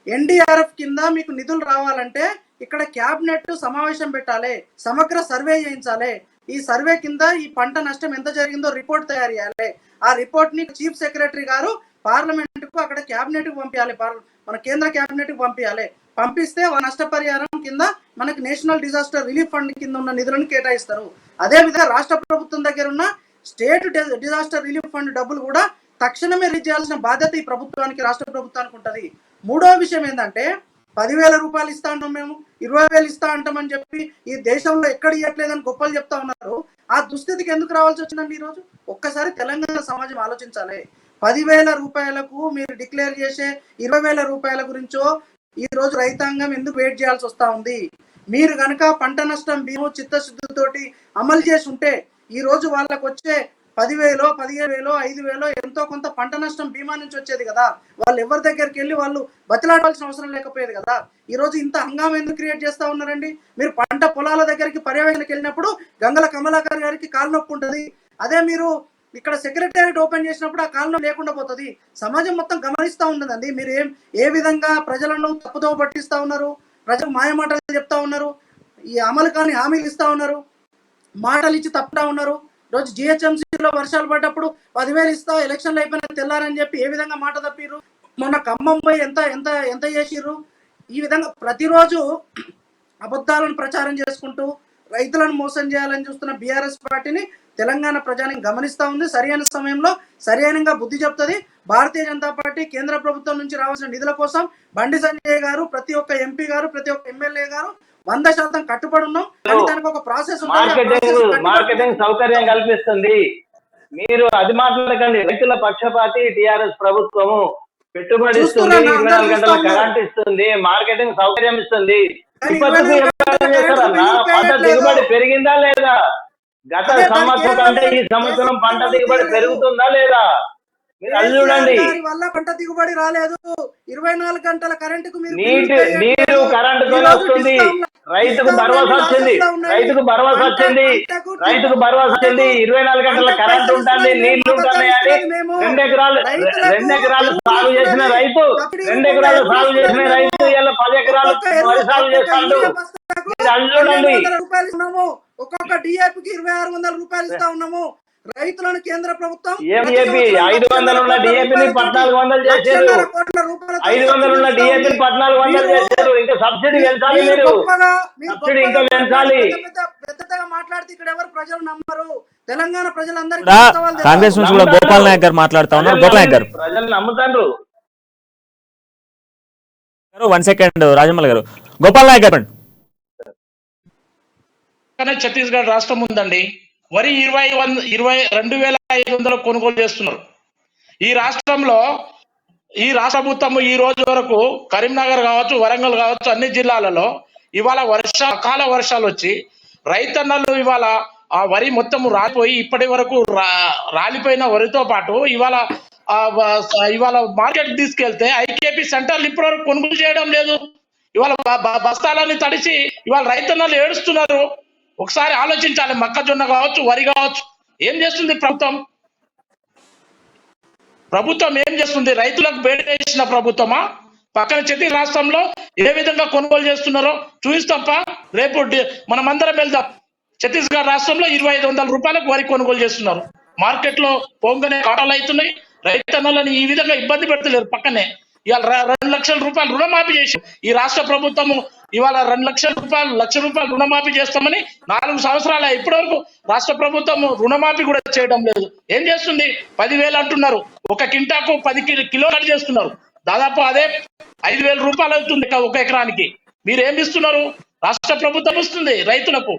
ఎన్డీఆర్ఎఫ్ కింద మీకు నిధులు రావాలంటే ఇక్కడ క్యాబినెట్ సమావేశం పెట్టాలి, సమగ్ర సర్వే చేయించాలి. ఈ సర్వే కింద ఈ పంట నష్టం ఎంత జరిగిందో రిపోర్ట్ తయారు చేయాలి. ఆ రిపోర్ట్ ని చీఫ్ సెక్రటరీ గారు పార్లమెంట్ కు అక్కడ క్యాబినెట్ కు పంపించాలి, మన కేంద్ర క్యాబినెట్ కు పంపించాలి. పంపిస్తే ఆ నష్టపరిహారం కింద మనకి నేషనల్ డిజాస్టర్ రిలీఫ్ ఫండ్ కింద ఉన్న నిధులను కేటాయిస్తారు. అదే విధంగా రాష్ట్ర ప్రభుత్వం దగ్గర ఉన్న స్టేట్ డిజాస్టర్ రిలీఫ్ ఫండ్ డబ్బులు కూడా తక్షణమే రిలీజ్ చేయాల్సిన బాధ్యత ఈ ప్రభుత్వానికి, రాష్ట్ర ప్రభుత్వానికి ఉంటుంది. మూడో విషయం ఏంటంటే 10,000 రూపాయలు ఇస్తా అంటాం, మేము 20,000 ఇస్తా అంటామని చెప్పి ఈ దేశంలో ఎక్కడ ఇవ్వట్లేదని గొప్పలు చెప్తా ఉన్నారు. ఆ దుస్థితికి ఎందుకు రావాల్సి వచ్చిందండి ఈరోజు? ఒక్కసారి తెలంగాణ సమాజం ఆలోచించాలి. 10,000 రూపాయలకు మీరు డిక్లేర్ చేసే 20,000 రూపాయల గురించో ఈ రోజు రైతాంగం ఎందుకు వెయిట్ చేయాల్సి వస్తా ఉంది? మీరు కనుక పంట నష్టం బీమా చిత్తశుద్ధితోటి అమలు చేసి ఉంటే ఈ రోజు వాళ్ళకు వచ్చే 10,000, 15,000, 5,000 ఎంతో కొంత పంట నష్టం బీమా నుంచి వచ్చేది కదా. వాళ్ళు ఎవరి దగ్గరికి వెళ్ళి వాళ్ళు బతిలాడాల్సిన అవసరం లేకపోయేది కదా. ఈ రోజు ఇంత హంగామా ఎందుకు క్రియేట్ చేస్తా ఉన్నారండి? మీరు పంట పొలాల దగ్గరికి పర్యవేక్షణకి వెళ్ళినప్పుడు గంగుల కమలాకర్ గారికి కాలు నొప్పి ఉంటుంది. అదే మీరు ఇక్కడ సెక్రటేరియట్ ఓపెన్ చేసినప్పుడు ఆ కాలు నొప్పి లేకుండా పోతుంది. సమాజం మొత్తం గమనిస్తూ ఉంటుందండి. మీరు ఏ విధంగా ప్రజలను తప్పుదో పట్టిస్తూ ఉన్నారు, ప్రజలు మాయమాటలు చెప్తా ఉన్నారు, ఈ అమలు కాని హామీలు ఇస్తా ఉన్నారు, మాటలు ఇచ్చి తప్పుతా ఉన్నారు. రోజు జిహెచ్ఎంసీలో వర్షాలు పడ్డప్పుడు 10,000 ఇస్తా, ఎలక్షన్లు అయిపోయినా తెల్లారని చెప్పి ఏ విధంగా మాట తప్పిర్రు. మొన్న ఖమ్మం పోయి ఎంత ఎంత ఎంత చేసిర్రు. ఈ విధంగా ప్రతిరోజు అబద్ధాలను ప్రచారం చేసుకుంటూ రైతులను మోసం చేయాలని చూస్తున్న బీఆర్ఎస్ పార్టీని తెలంగాణ ప్రజాని గమనిస్తూ ఉంది. సరైన సమయంలో సరైనగా బుద్ధి చెప్తుంది. భారతీయ జనతా పార్టీ కేంద్ర ప్రభుత్వం నుంచి రావాల్సిన నిధుల కోసం బండి సంజయ్ గారు, ప్రతి ఒక్క ఎంపీ గారు, ప్రతి ఒక్క ఎమ్మెల్యే గారు 100% కట్టుబడి ఉన్నాం. కానీ దానికి ఒక ప్రాసెస్ మార్కెటింగ్ సౌకర్యం కల్పిస్తుంది. మీరు అది మాట్లాడకండి. రైతుల పక్షపాతి టిఆర్ఎస్ ప్రభుత్వము. పెట్టుబడి ఇస్తుంది, 24 గంటల కరెంట్ ఇస్తుంది, మార్కెటింగ్ సౌకర్యం ఇస్తుంది. విపత్తుకు ఏమైనా చేస్తారన్నా? పంట దిగుబడి పెరిగిందా లేదా? గత సంవత్సరం కంటే ఈ సంవత్సరం పంట దిగుబడి పెరుగుతుందా లేదా? మీరు అది చూడండి. వల్ల పంట దిగుబడి రాలేదు. 24 గంటల కరెంటుకు నీరు కరెంటుతో వస్తుంది. రైతుకు భరోసా వచ్చింది. 24 గంటల కరెంట్ ఉంటుంది, నీళ్లు ఉంటాయి అని 2 ఎకరాలు సాగు చేసిన రైతు ఇలా 10 ఎకరాలు వరి సాగు చేస్తాడు. మీరు అది చూడండి. ఒక్కొక్క డిఏపికి 2600 రూపాయలు ఇస్తా ఉన్నాము. రైతులను కేంద్ర ప్రభుత్వం 500 ఉన్న డిఏపిని 1400 చేశారు. 500 ఉన్న డిఏపిని 1400 చేశారు. ఇంకా సబ్సిడీ పెంచాలి. మీరు సబ్సిడీ ఇంకా పెంచాలి. పెద్దగా మాట్లాడితే ఇక్కడ ఎవరు ప్రజలు నమ్మరు. తెలంగాణ ప్రజలందరూ కాంగ్రెస్ నుంచి కూడా గోపాల్ నాయక్ గారు మాట్లాడుతా ఉన్నారు. గోపాల్ నాయక్ గారు ప్రజలు నమ్ముతారు. 1 సెకండ్ రాజమౌళి గారు. గోపాల్ నాయక్ గారు ఛత్తీస్గఢ్ రాష్ట్రం ఉందండి. వరి 22,500 కొనుగోలు చేస్తున్నారు. ఈ రాష్ట్రంలో ఈ రాష్ట్ర ప్రభుత్వం ఈ రోజు వరకు కరీంనగర్ కావచ్చు, వరంగల్ కావచ్చు, అన్ని జిల్లాలలో ఇవాళ అకాల వర్షాలు వచ్చి రైతన్నలు ఇవాళ ఆ వరి మొత్తం రాలిపోయి ఇప్పటి వరకు రాలిపోయిన వరితో పాటు ఇవాళ మార్కెట్ తీసుకెళ్తే ఐకేపీ సెంటర్లు ఇప్పటి వరకు కొనుగోలు చేయడం లేదు. ఇవాళ బస్తాలన్నీ తడిసి ఇవాళ రైతన్నలు ఏడుస్తున్నారు. ఒకసారి ఆలోచించాలి. మొక్కజొన్న కావచ్చు, వరి కావచ్చు, ఏం చేస్తుంది ప్రభుత్వం ఏం చేస్తుంది? రైతులకు బేడేసిన ప్రభుత్వమా? పక్కన ఛత్తీస్ రాష్ట్రంలో ఏ విధంగా కొనుగోలు చేస్తున్నారో చూపిస్తాంప. రేపు మనమందరం వెళ్దాం. ఛత్తీస్గఢ్ రాష్ట్రంలో 2500 రూపాయలకు వరి కొనుగోలు చేస్తున్నారు. మార్కెట్ లో పొంగనే కాటాలు అవుతున్నాయి. రైతన్నలను ఈ విధంగా ఇబ్బంది పెడతలేరు. పక్కనే ఇవాళ 2 లక్షల రూపాయలు రుణమాఫీ చేసి ఈ రాష్ట్ర ప్రభుత్వము ఇవాళ 2 లక్షల రూపాయలు రుణమాఫీ చేస్తామని 4 సంవత్సరాలు ఇప్పటి వరకు రాష్ట్ర ప్రభుత్వం రుణమాఫీ కూడా చేయడం లేదు. ఏం చేస్తుంది? 10,000 అంటున్నారు. ఒక కింటాకు 10 కిలోలు కట్ చేస్తున్నారు. దాదాపు అదే 5,000 రూపాయలు అవుతుంది ఒక ఎకరానికి. మీరు ఏం ఇస్తున్నారు? రాష్ట్ర ప్రభుత్వం ఇస్తుంది రైతులకు.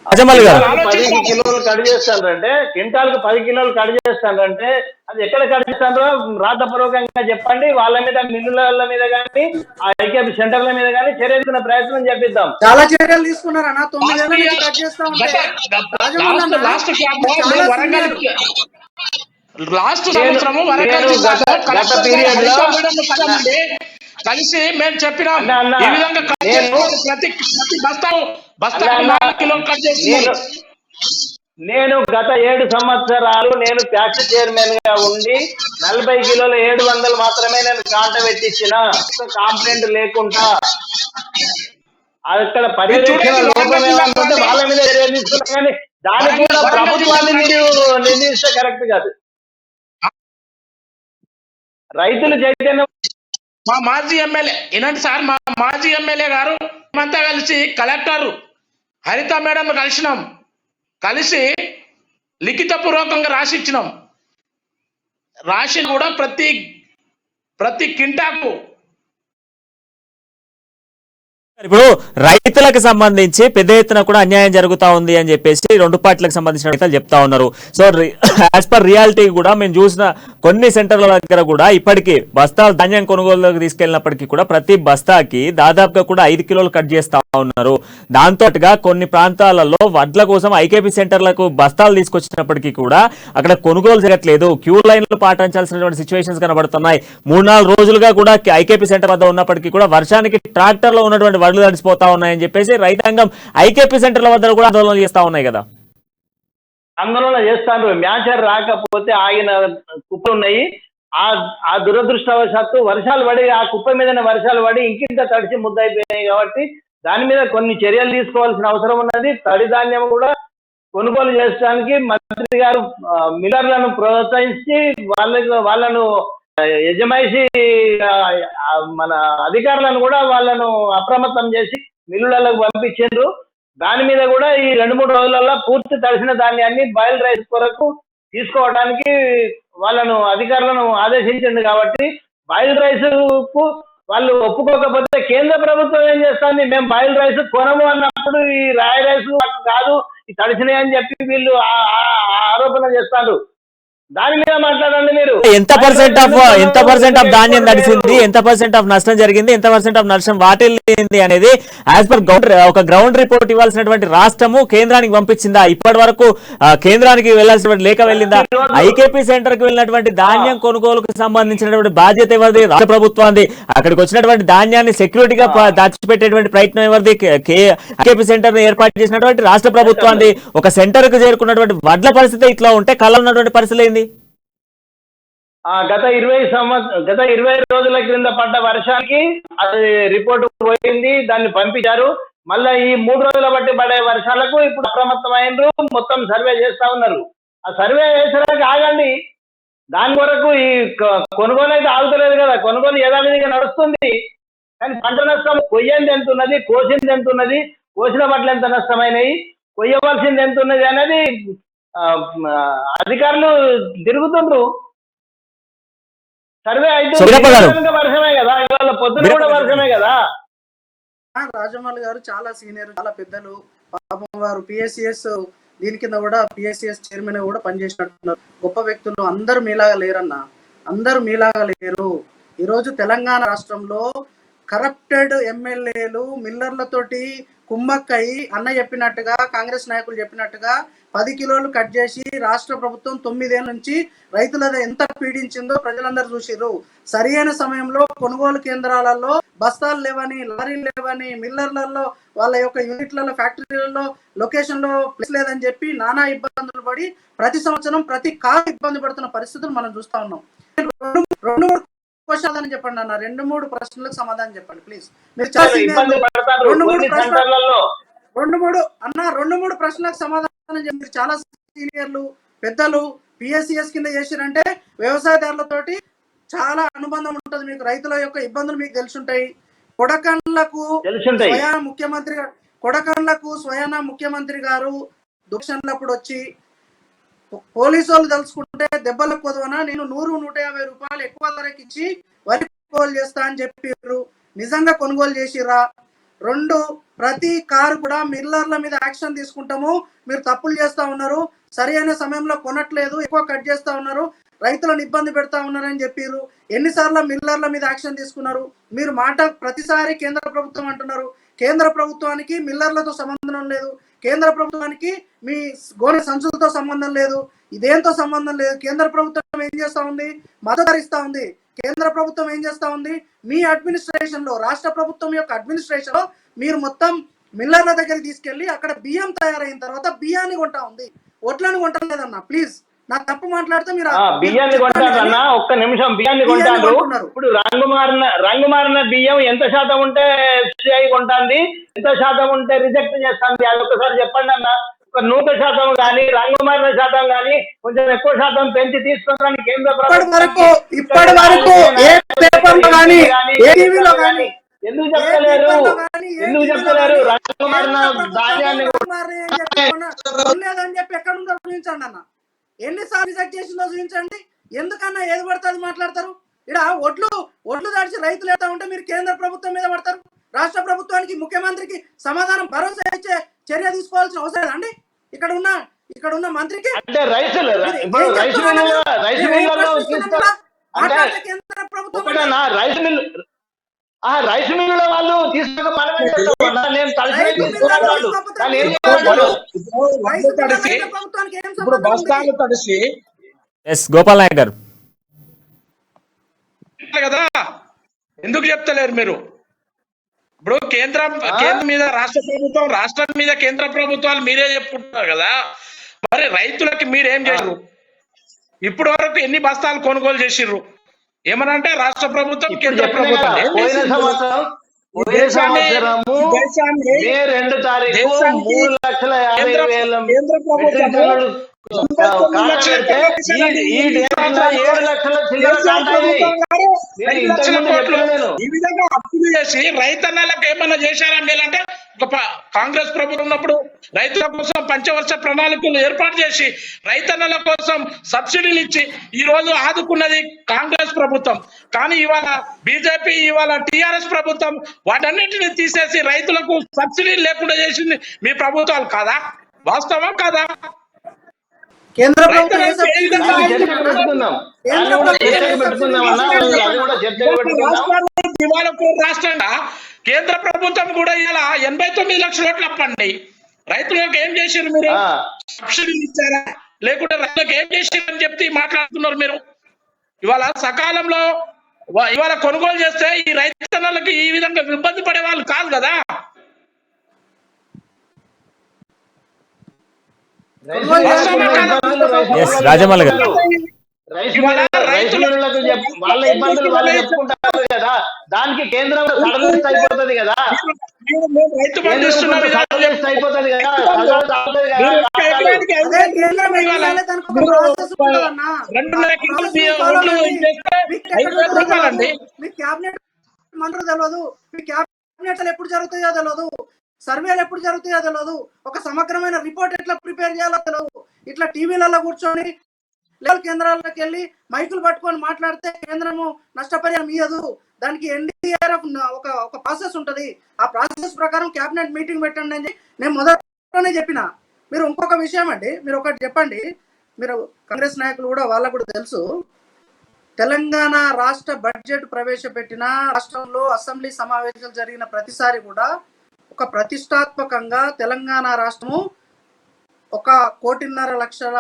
10 కిలోలు కట్ చేస్తానంటే, క్వింటాల్కి 10 కిలోలు కట్ చేస్తానంటే అది ఎక్కడ కట్ చేస్తారో రాతపూర్వకంగా చెప్పండి. వాళ్ళ మీద, మిల్లుల మీద కానీ, ఆ ఐకేపీ సెంటర్ల మీద కానీ చర్య తీసుకునే ప్రయత్నం చేపిద్దాం. చాలా చర్యలు తీసుకున్నారన్న. 9 ఏళ్ల నుంచి కట్ చేస్తా ఉంటే లాస్ట్ సంవత్సరము వరంగల్ కలిసి మేము చెప్పినాం ఈ విధంగా ప్రతి బస్తా 4 కిలోలు కట్ చేస్తున్నారు. నేను గత 7 సంవత్సరాలు నేను ట్యాక్స్ చైర్మన్ గా ఉండి 40 కిలోల 700 మాత్రమే నేను కాంట పెట్టించిన, కాంప్లైంట్ లేకుండా. అక్కడ పర్యవేక్షణ లోపం ఏమంటుంటే వాళ్ళ మీద చర్య తీసుకున్నా, కానీ దాన్ని కూడా ప్రభుత్వాన్ని మీరు నిర్ణయిస్తే కరెక్ట్ కాదు. రైతులు చైతన్యం. మా మాజీ ఎమ్మెల్యే ఏనండి సార్, మా మాజీ ఎమ్మెల్యే గారు మేమంతా కలిసి కలెక్టర్ హరిత మేడం కలిసినాం. కలిసి లిఖితపూర్వకంగా రాసిచ్చినాం. రాసి కూడా ప్రతి కింటాకు ఇప్పుడు రైతులకు సంబంధించి పెద్ద ఎత్తున కూడా అన్యాయం జరుగుతా ఉంది అని చెప్పేసి 2 పార్టీలకు సంబంధించిన రైతులు చెప్తా ఉన్నారు. సో యాజ్ పర్ రియాలిటీ కూడా మేము చూసిన కొన్ని సెంటర్ల దగ్గర కూడా ఇప్పటికీ బస్తాలు ధాన్యం కొనుగోలులోకి తీసుకెళ్లినప్పటికీ కూడా ప్రతి బస్తాకి దాదాపుగా కూడా 5 కిలోలు కట్ చేస్తా ఉన్నారు. దాంతోగా కొన్ని ప్రాంతాలలో వడ్ల కోసం ఐకేపీ సెంటర్లకు బస్తాలు తీసుకొచ్చినప్పటికీ కూడా అక్కడ కొనుగోలు జరగట్లేదు. క్యూ లైన్లు పాటించాల్సినటువంటి సిచ్యువేషన్స్ కనబడుతున్నాయి. 3-4 రోజులుగా కూడా ఐకేపీ సెంటర్ వద్ద ఉన్నప్పటికీ కూడా వర్షానికి ట్రాక్టర్లో ఉన్నటువంటి వడ్లు తడిసిపోతా ఉన్నాయని చెప్పేసి రైతాంగం ఐకేపీ సెంటర్ల వద్ద కూడా ఆందోళన చేస్తా ఉన్నాయి కదా. ఆందోళన చేస్తాను. మ్యాచర్ రాకపోతే ఆగిన కుప్పలు ఉన్నాయి. ఆ దురదృష్టవశాత్తు వర్షాలు పడి, ఆ కుప్ప మీద వర్షాలు పడి ఇంకింత తడిసి ముద్దయిపోయినాయి. కాబట్టి దాని మీద కొన్ని చర్యలు తీసుకోవాల్సిన అవసరం ఉన్నది. తడి ధాన్యం కూడా కొనుగోలు చేయడానికి మంత్రి గారు మిల్లర్లను ప్రోత్సహించి వాళ్ళను యజమాయిషి మన అధికారులను కూడా వాళ్ళను అప్రమత్తం చేసి మిల్లులకు పంపించారు. దాని మీద కూడా ఈ 2-3 రోజులలో పూర్తి తడిసిన ధాన్యాన్ని బాయిల్ రైస్ కొరకు తీసుకోవడానికి వాళ్ళను అధికారులను ఆదేశించింది. కాబట్టి బాయిల్ రైస్ కు వాళ్ళు ఒప్పుకోకపోతే కేంద్ర ప్రభుత్వం ఏం చేస్తుంది, మేము బాయిల్ రైస్ కొనము అన్నప్పుడు ఈ రాయి రైస్ కాదు ఈ తడిసినాయి అని చెప్పి వీళ్ళు ఆరోపణ చేస్తారు. దాని మీద మాట్లాడండి మీరు. ఎంత పర్సెంట్ ఆఫ్ ధాన్యం తడిసింది, ఎంత పర్సెంట్ ఆఫ్ నష్టం జరిగింది, ఎంత పర్సెంట్ ఆఫ్ నష్టం వాటిల్లింది అనేది యాజ్ పర్ ఒక గ్రౌండ్ రిపోర్ట్ ఇవ్వాల్సినటువంటి రాష్ట్రము కేంద్రానికి పంపించిందా? ఇప్పటి వరకు కేంద్రానికి వెళ్లాల్సినటువంటి లేఖ వెళ్ళిందా? ఐకేపీ సెంటర్ కి వెళ్ళినటువంటి ధాన్యం కొనుగోలుకు సంబంధించినటువంటి బాధ్యత ఎవరిది? రాష్ట్ర ప్రభుత్వాన్ని. అక్కడికి వచ్చినటువంటి ధాన్యాన్ని సెక్యూరిటీగా దాచిపెట్టేటువంటి ప్రయత్నం ఎవరిది? ఐకేపీ సెంటర్ ఏర్పాటు చేసినటువంటి రాష్ట్ర ప్రభుత్వాన్ని. ఒక సెంటర్ కు చేరుకున్నటువంటి వడ్ల పరిస్థితి ఇట్లా ఉంటే కళ్ళ ఉన్నటువంటి పరిస్థితి ఏంది? గత 20 రోజుల క్రింద పడ్డ వర్షానికి అది రిపోర్ట్ పోయింది, దాన్ని పంపించారు. మళ్ళీ ఈ 3 రోజుల బట్టి పడే వర్షాలకు ఇప్పుడు అప్రమత్తమైనరు, మొత్తం సర్వే చేస్తా ఉన్నారు. ఆ సర్వే చేసేదానికి ఆగండి. దాని కొరకు ఈ కొనుగోలు అయితే ఆగుతలేదు కదా, కొనుగోలు యథావిధిగా నడుస్తుంది. కానీ పంట నష్టం కొయ్యంది ఎంత ఉన్నది, కోసింది ఎంత ఉన్నది, కోసిన బట్టలు ఎంత నష్టమైనవి, కొయ్యవలసింది ఎంత ఉన్నది అనేది అధికారులు తిరుగుతుండ్రు. సర్వే అయితే వర్షమే కదా, ఇవాళ పొద్దున కూడా వర్షమే కదా. రాజమౌళి గారు చాలా సీనియర్, చాలా పెద్దలు. పాపం వారు పిఎస్సిఎస్ దీని కింద కూడా పిఎస్సిఎస్ చైర్మన్ కూడా పనిచేసినట్టున్నారు. గొప్ప వ్యక్తులు. అందరూ మీలాగా లేరన్నా, అందరూ మీలాగా లేరు. ఈరోజు తెలంగాణ రాష్ట్రంలో కరప్టెడ్ ఎమ్మెల్యేలు మిల్లర్లతోటి కుమ్మక్కయి అన్న చెప్పినట్టుగా, కాంగ్రెస్ నాయకులు చెప్పినట్టుగా 10 కిలోలు కట్ చేసి రాష్ట్ర ప్రభుత్వం 9 ఏళ్ళ నుంచి రైతులది ఎంత పీడించిందో ప్రజలందరూ చూసిర్రు. సరైన సమయంలో కొనుగోలు కేంద్రాలలో బస్తాలు లేవని, లారీలు లేవని, మిల్లర్లలో వాళ్ళ యొక్క యూనిట్లలో, ఫ్యాక్టరీలలో లొకేషన్లో ప్లేస్ లేదని చెప్పి నానా ఇబ్బందులు పడి ప్రతి సంవత్సరం ప్రతి కారు ఇబ్బంది పడుతున్న పరిస్థితులు మనం చూస్తా ఉన్నాం. 2-3 క్వశ్చన్ చెప్పండి అన్న, 2-3 ప్రశ్నలకు సమాధానం చెప్పండి ప్లీజ్. మీరు చాలా 2-3 ప్రశ్నలకు సమాధానం చెప్పి, మీరు చాలా సీనియర్లు, పెద్దలు. పిఎస్సిఎస్ కింద చేసిరంటే వ్యవసాయదారులతోటి చాలా అనుబంధం ఉంటుంది మీకు. రైతుల యొక్క ఇబ్బందులు మీకు తెలుసుంటాయి. కొడకండ్లకు స్వయాన ముఖ్యమంత్రి గారు దూషణలప్పుడు వచ్చి పోలీసు వాళ్ళు తెలుసుకుంటే దెబ్బలకు కొదవనా, నేను 100-150 రూపాయలు ఎక్కువ ధరకి ఇచ్చి వరి కొనుగోలు చేస్తా అని చెప్పారు. నిజంగా కొనుగోలు చేసిరా? 2, ప్రతి కారు కూడా మిల్లర్ల మీద యాక్షన్ తీసుకుంటాము, మీరు తప్పులు చేస్తా ఉన్నారు, సరైన సమయంలో కొనట్లేదు, ఎక్కువ కట్ చేస్తా ఉన్నారు, రైతులను ఇబ్బంది పెడతా ఉన్నారని చెప్పారు. ఎన్నిసార్లు మిల్లర్ల మీద యాక్షన్ తీసుకున్నారు? మీరు మాట ప్రతిసారి కేంద్ర ప్రభుత్వం అంటున్నారు. కేంద్ర ప్రభుత్వానికి మిల్లర్లతో సంబంధం లేదు, కేంద్ర ప్రభుత్వానికి మీ గోనె సంచులతో సంబంధం లేదు, ఇదేంతో సంబంధం లేదు. కేంద్ర ప్రభుత్వం ఏం చేస్తా ఉంది? మద్దతు ఇస్తా ఉంది. కేంద్ర ప్రభుత్వం ఏం చేస్తా ఉంది? మీ అడ్మినిస్ట్రేషన్ లో, రాష్ట్ర ప్రభుత్వం యొక్క అడ్మినిస్ట్రేషన్ లో మీరు మొత్తం మిల్లర్ల దగ్గర తీసుకెళ్లి అక్కడ బియ్యం తయారైన తర్వాత బియ్యాన్ని కొంటా ఉంది, వడ్లను కొంటలేదన్నా. ప్లీజ్, నాకు తప్పు మాట్లాడితే మీరు బియ్యాన్ని కొంటారన్నా, ఒక్క నిమిషం. బియ్యాన్ని కొంటారు. ఇప్పుడు రంగు మారిన బియ్యం ఎంత శాతం ఉంటే సిఐ కొంటాంది, ఎంత శాతం ఉంటే రిజెక్ట్ చేస్తుంది, అది ఒక్కసారి చెప్పండి అన్న. ఒక 100% కానీ, రంగు మారిన శాతం కానీ కొంచెం ఎక్కువ శాతం పెంచి తీసుకుంటారని కేంద్ర ప్రభుత్వం ఇప్పటి వరకు ఏ పేపర్లో కానీ, ఏ టీవీలో కానీ ఎందుకు చెప్తలేరు? రంగు మారిన ధాన్యాన్ని లేదని చెప్పి ఎక్కడ ఉందో చూపించండి అన్న. ఎన్నిసార్లు రిజెక్ట్ చేసిందో చూపించండి. ఎందుకన్నా ఏది పడుతుంది మాట్లాడతారు? ఇక్కడ ఒడ్లు దాడిచి రైతులు ఎత్తా ఉంటే మీరు కేంద్ర ప్రభుత్వం మీద పడతారు. రాష్ట్ర ప్రభుత్వానికి, ముఖ్యమంత్రికి సమాధానం భరోసా ఇచ్చే చర్య తీసుకోవాల్సిన అవసరం అండి. ఇక్కడ ఉన్న మంత్రికి అంటే రైస్ మిల్లుల వాళ్ళు తీసుకున్న బస్తాలు తడిసి గోపాల్ నాయక్ గారు కదా, ఎందుకు చెప్తలేరు మీరు? ఇప్పుడు కేంద్రం మీద రాష్ట్రం మీద కేంద్ర ప్రభుత్వాలు మీరే చెప్పుకుంటున్నారు కదా, మరి రైతులకి మీరేం చేశారు? ఇప్పటి వరకు ఎన్ని బస్తాలు కొనుగోలు చేసిర్రు? ఏమనంటే రాష్ట్ర ప్రభుత్వం, కేంద్ర ప్రభుత్వం ఈ విధంగా అప్పులు చేసి రైతన్నలకు ఏమన్నా చేశారా? అంటే కాంగ్రెస్ ప్రభుత్వం ఉన్నప్పుడు రైతుల కోసం పంచవర్ష ప్రణాళికలు ఏర్పాటు చేసి రైతన్నల కోసం సబ్సిడీలు ఇచ్చి ఈ రోజు ఆదుకున్నది కాంగ్రెస్ ప్రభుత్వం. కానీ ఇవాళ బీజేపీ, ఇవాళ టిఆర్ఎస్ ప్రభుత్వం వాటన్నిటిని తీసేసి రైతులకు సబ్సిడీలు లేకుండా చేసింది మీ ప్రభుత్వాలు కాదా? వాస్తవం కాదా? కేంద్ర ప్రభుత్వం ఏ సబ్సిడీ రాష్ట్రంగా కేంద్ర ప్రభుత్వం కూడా ఇలా 89 లక్షల ఓట్లు అప్పండి. రైతులకు ఏం చేశారు మీరు? సబ్సిడీలు ఇచ్చారా లేకుంటే రైతులకు ఏం చేశారు అని చెప్పి మాట్లాడుతున్నారు మీరు. ఇవాళ సకాలంలో ఇవాళ కొనుగోలు చేస్తే ఈ రైతన్నలకు ఈ విధంగా ఇబ్బంది పడే వాళ్ళు కాదు కదా. రాజమౌళి గారు, రైతులకు వాళ్ళ ఇబ్బందులు వాళ్ళు చెప్పుకుంటారు కదా, దానికి కేంద్రం సడలిస్ట్ అయిపోతుంది కదా, అయిపోతుంది కదా. మీ క్యాబినెట్ మంత్రులు తెలియదు, మీ క్యాబినెట్ ఎప్పుడు జరుగుతాయో తెలియదు, సర్వేలు ఎప్పుడు జరుగుతాయో తెలియదు, ఒక సమగ్రమైన రిపోర్ట్ ఎట్లా ప్రిపేర్ చేయాలో తెలియదు. ఇట్లా టీవీలలో కూర్చొని లెవెల్ కేంద్రాలకు వెళ్ళి మైకులు పట్టుకొని మాట్లాడితే కేంద్రము నష్టపరిహారం ఇయ్యదు. దానికి ఎన్డీఆర్ఎఫ్ ఒక ప్రాసెస్ ఉంటుంది. ఆ ప్రాసెస్ ప్రకారం క్యాబినెట్ మీటింగ్ పెట్టండి అని నేను మొదట్లోనే చెప్పిన. మీరు ఇంకొక విషయం అండి, మీరు ఒకటి చెప్పండి. మీరు కాంగ్రెస్ నాయకులు కూడా వాళ్ళకు కూడా తెలుసు, తెలంగాణ రాష్ట్ర బడ్జెట్ ప్రవేశపెట్టిన రాష్ట్రంలో అసెంబ్లీ సమావేశాలు జరిగిన ప్రతిసారి కూడా ఒక ప్రతిష్టాత్మకంగా తెలంగాణ రాష్ట్రము 1.5 లక్షల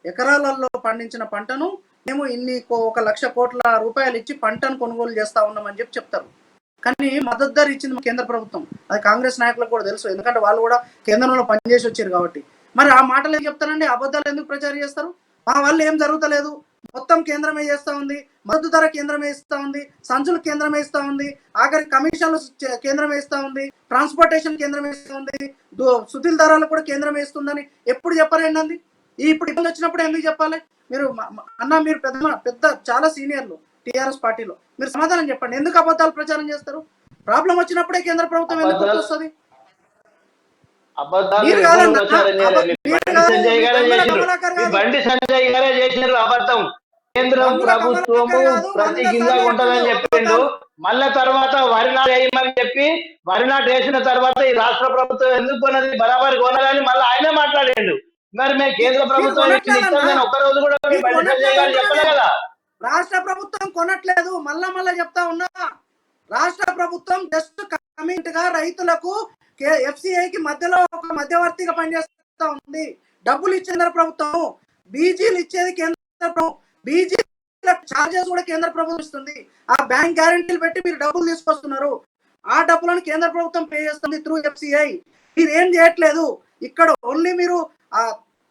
ఎకరాలలో పండించిన పంటను మేము 1 లక్ష కోట్ల రూపాయలు ఇచ్చి పంటను కొనుగోలు చేస్తా ఉన్నామని చెప్తారు. కానీ మద్దతు ధర ఇచ్చింది కేంద్ర ప్రభుత్వం. అది కాంగ్రెస్ నాయకులకు కూడా తెలుసు, ఎందుకంటే వాళ్ళు కూడా కేంద్రంలో పనిచేసి వచ్చారు కాబట్టి. మరి ఆ మాటలు ఏం చెప్తారండి? అబద్ధాలు ఎందుకు ప్రచారం చేస్తారు? మా వాళ్ళు ఏం జరుగుతలేదు, మొత్తం కేంద్రమే చేస్తూ ఉంది, మద్దతు ధర కేంద్రమే ఇస్తూ ఉంది, సంచులు కేంద్రమే ఇస్తూ ఉంది, ఆఖరి కమిషన్లు కేంద్రమే ఇస్తూ ఉంది, ట్రాన్స్పోర్టేషన్ కేంద్రమే ఇస్తూ ఉంది, సుతిల ధరలు కూడా కేంద్రమే ఇస్తుందని ఎప్పుడు చెప్పారండి? ఇప్పుడు ఇబ్బంది వచ్చినప్పుడు ఎందుకు చెప్పాలి? మీరు అన్న, మీరు పెద్ద చాలా సీనియర్లు టీఆర్ఎస్ పార్టీలో, మీరు సమాధానం చెప్పండి. ఎందుకు అబద్ధాలు ప్రచారం చేస్తారు? ప్రాబ్లం వచ్చినప్పుడే కేంద్ర ప్రభుత్వం ఎందుకు వస్తుంది? బండి సంజయ్ గారే చేసినారు అబద్ధం. కేంద్రం ప్రభుత్వము ప్రతి గింజ ఉంటుందని చెప్పిండు. మళ్ళా తర్వాత వరి నాటు వేయమని చెప్పి వరి నాటు వేసిన తర్వాత ఈ రాష్ట్ర ప్రభుత్వం ఎందుకు కొన్నది, బరాబరి కొనాలని మళ్ళీ ఆయనే మాట్లాడాడు. మరి మేము కేంద్ర ప్రభుత్వం ఒక్క రోజు కూడా బండి సంజయ్ గారు చెప్పలే కదా. రాష్ట్ర ప్రభుత్వం కొనట్లేదు, మళ్ళా చెప్తా ఉన్నా. రాష్ట్ర ప్రభుత్వం జస్ట్ కమిట్ గా రైతులకు ఎఫ్సిఐకి మధ్యలో ఒక మధ్యవర్తిగా పనిచేస్తా ఉంది. డబ్బులు ఇచ్చేంద్ర ప్రభుత్వం, బీజీలు ఇచ్చేది కేంద్ర ప్రభుత్వం, బీజీ చార్జెస్ కూడా కేంద్ర ప్రభుత్వం ఇస్తుంది. ఆ బ్యాంక్ గ్యారంటీలు పెట్టి మీరు డబ్బులు తీసుకొస్తున్నారు. ఆ డబ్బులను కేంద్ర ప్రభుత్వం పే చేస్తుంది త్రూ ఎఫ్సిఐ. మీరు ఏం చేయట్లేదు. ఇక్కడ ఓన్లీ మీరు ఆ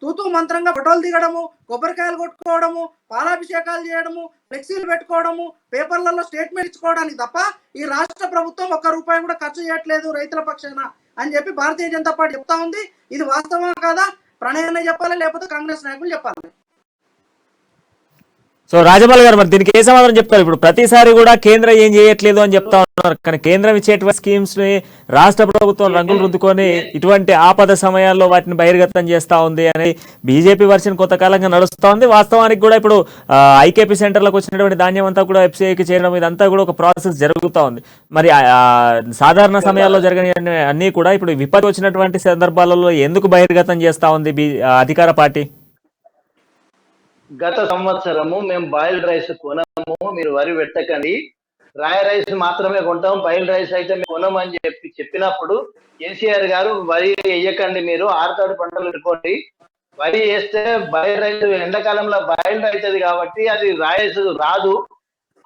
తూతూ మంత్రంగా ఫోటోలు దిగడము, కొబ్బరికాయలు కొట్టుకోవడము, పాలాభిషేకాలు చేయడము, ఫ్లెక్సీలు పెట్టుకోవడము, పేపర్లలో స్టేట్మెంట్ ఇచ్చుకోవడానికి తప్ప ఈ రాష్ట్ర ప్రభుత్వం 1 రూపాయి కూడా ఖర్చు చేయట్లేదు రైతుల పక్షాన అని చెప్పి భారతీయ జనతా పార్టీ చెప్తా ఉంది. ఇది వాస్తవం కాదా? ప్రణయనే చెప్పాలి, లేకపోతే కాంగ్రెస్ నాయకులు చెప్పాలి. సో రాజమౌళి గారు, మరి దీనికి ఏ సమాధానం చెప్తారు? ఇప్పుడు ప్రతిసారి కూడా కేంద్రం ఏం చేయట్లేదు అని చెప్తా ఉన్నారు, కానీ కేంద్రం ఇచ్చేటువంటి స్కీమ్స్ ని రాష్ట్ర ప్రభుత్వం రంగులు రుద్దుకొని ఇటువంటి ఆపద సమయాల్లో వాటిని బహిర్గతం చేస్తా ఉంది అని బీజేపీ వర్షన్ కొంతకాలంగా నడుస్తూ ఉంది. వాస్తవానికి కూడా ఇప్పుడు ఐకేపీ సెంటర్లకు వచ్చినటువంటి ధాన్యం అంతా కూడా ఎఫ్సిఐకి చేరడం, ఇదంతా కూడా ఒక ప్రాసెస్ జరుగుతూ ఉంది. మరి సాధారణ సమయాల్లో జరిగిన అన్ని కూడా ఇప్పుడు విపత్తు వచ్చినటువంటి సందర్భాలలో ఎందుకు బహిర్గతం చేస్తా ఉంది అధికార పార్టీ? గత సంవత్సరము మేము బాయిల్డ్ రైస్ కొనము, మీరు వరి పెట్టకండి, రాయ రైస్ మాత్రమే కొంటాం, బాయిల్డ్ రైస్ అయితే మేము కొనమని చెప్పినప్పుడు కేసీఆర్ గారు వరి వేయకండి, మీరు ఆరుతడి పంటలు పెట్టుకోండి, వరి వేస్తే బాయిల్డ్ రైస్ ఎండాకాలంలో బాయిల్డ్ అవుతుంది కాబట్టి అది రైస్ రాదు,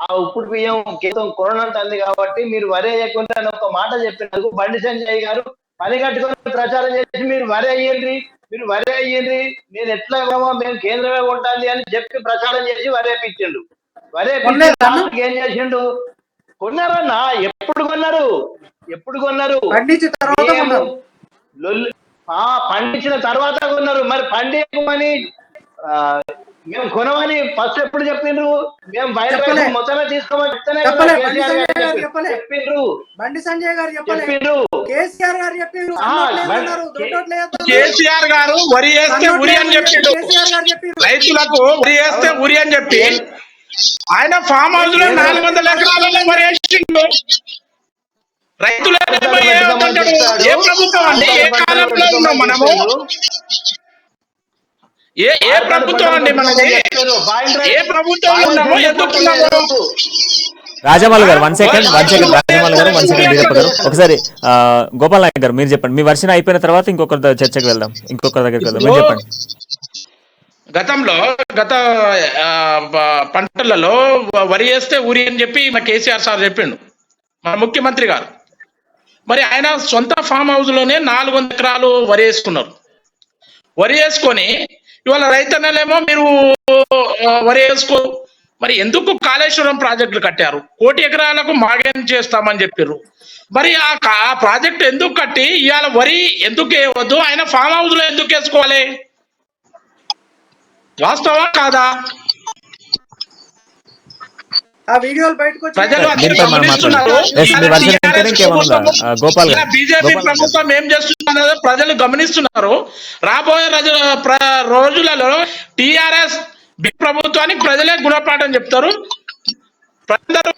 ఆ ఉప్పుడు బియ్యం కేంద్రం కొనంటుంది కాబట్టి మీరు వరి వేయకుండా అని ఒక మాట చెప్పినందుకు బండి సంజయ్ గారు పని కట్టుకొని ప్రచారం చేసి మీరు వరి అయ్యండి, నేను ఎట్లా మేము కేంద్రమే ఉంటుంది అని చెప్పి ప్రచారం చేసి వరేపించిండు. వరేపించి ఏం చేసిండు? కొన్నారన్నా? ఎప్పుడు కొన్నారు? పండించిన తర్వాత కొన్నారు. మరి పండించమని మేము కొనమని ఫస్ట్ ఎప్పుడు చెప్పిండ్రు? మేము బయట మొత్తమే తీసుకోమని చెప్తేనే చెప్పిండ్రు. బండి సంజయ్ గారు చెప్పిండ్రు. కేసీఆర్ గారు చెప్పారు కేసీఆర్ గారు వరి వేస్తే ఉరి అని చెప్పిండు, కేసీఆర్ గారు చెప్పారు రైతులకు వరి వేస్తే ఉరి అని చెప్పి ఆయన ఫామ్ హౌస్ లో 400 ఎకరాలలో వరి వేసిండు. రైతులు ఏ ప్రభుత్వం అండి? ఏ కాలంలో ఉన్నాం మనము? ఏ ప్రభుత్వం అండి మనది? ఏ ప్రభుత్వం ఉన్నామో ఎందుకున్నాము? రాజమౌళి గారు 1 సెకండ్ రాజమౌళి గారు 1 సెకండ్ బీరప్ప గారు ఒకసారి గోపాల్ నాయక్ గారు మీరు చెప్పండి. మీ వర్షన్ అయిపోయిన తర్వాత ఇంకొకరి చర్చకు వెళ్దాం, ఇంకొకరి దగ్గరికి వెళ్దాం. మీరు చెప్పండి. గత పంటలలో వరి వేస్తే ఊరి అని చెప్పి మా కేసీఆర్ సార్ చెప్పిండు, మన ముఖ్యమంత్రి గారు. మరి ఆయన సొంత ఫామ్ హౌస్ లోనే 400 ఎకరాలు వరి వేసుకున్నారు. వరి వేసుకొని ఇవాళ రైతన్నలేమో మీరు వరి వేసుకో, మరి ఎందుకు కాళేశ్వరం ప్రాజెక్టులు కట్టారు? 1 కోటి ఎకరాలకు మాగేం చేస్తామని చెప్పారు. మరి ఆ ప్రాజెక్ట్ ఎందుకు కట్టి ఇవాళ వరి ఎందుకు వేయవద్దు? ఆయన ఫామ్ హౌస్ లో ఎందుకు వేసుకోవాలి? వాస్తవా కాదా? ప్రజలు బీజేపీ ప్రభుత్వం ఏం చేస్తున్నదో ప్రజలు గమనిస్తున్నారు. రాబోయే రోజులలో టిఆర్ఎస్ ప్రభుత్వానికి ప్రజలే గుణపాఠం చెప్తారు. ప్రజలు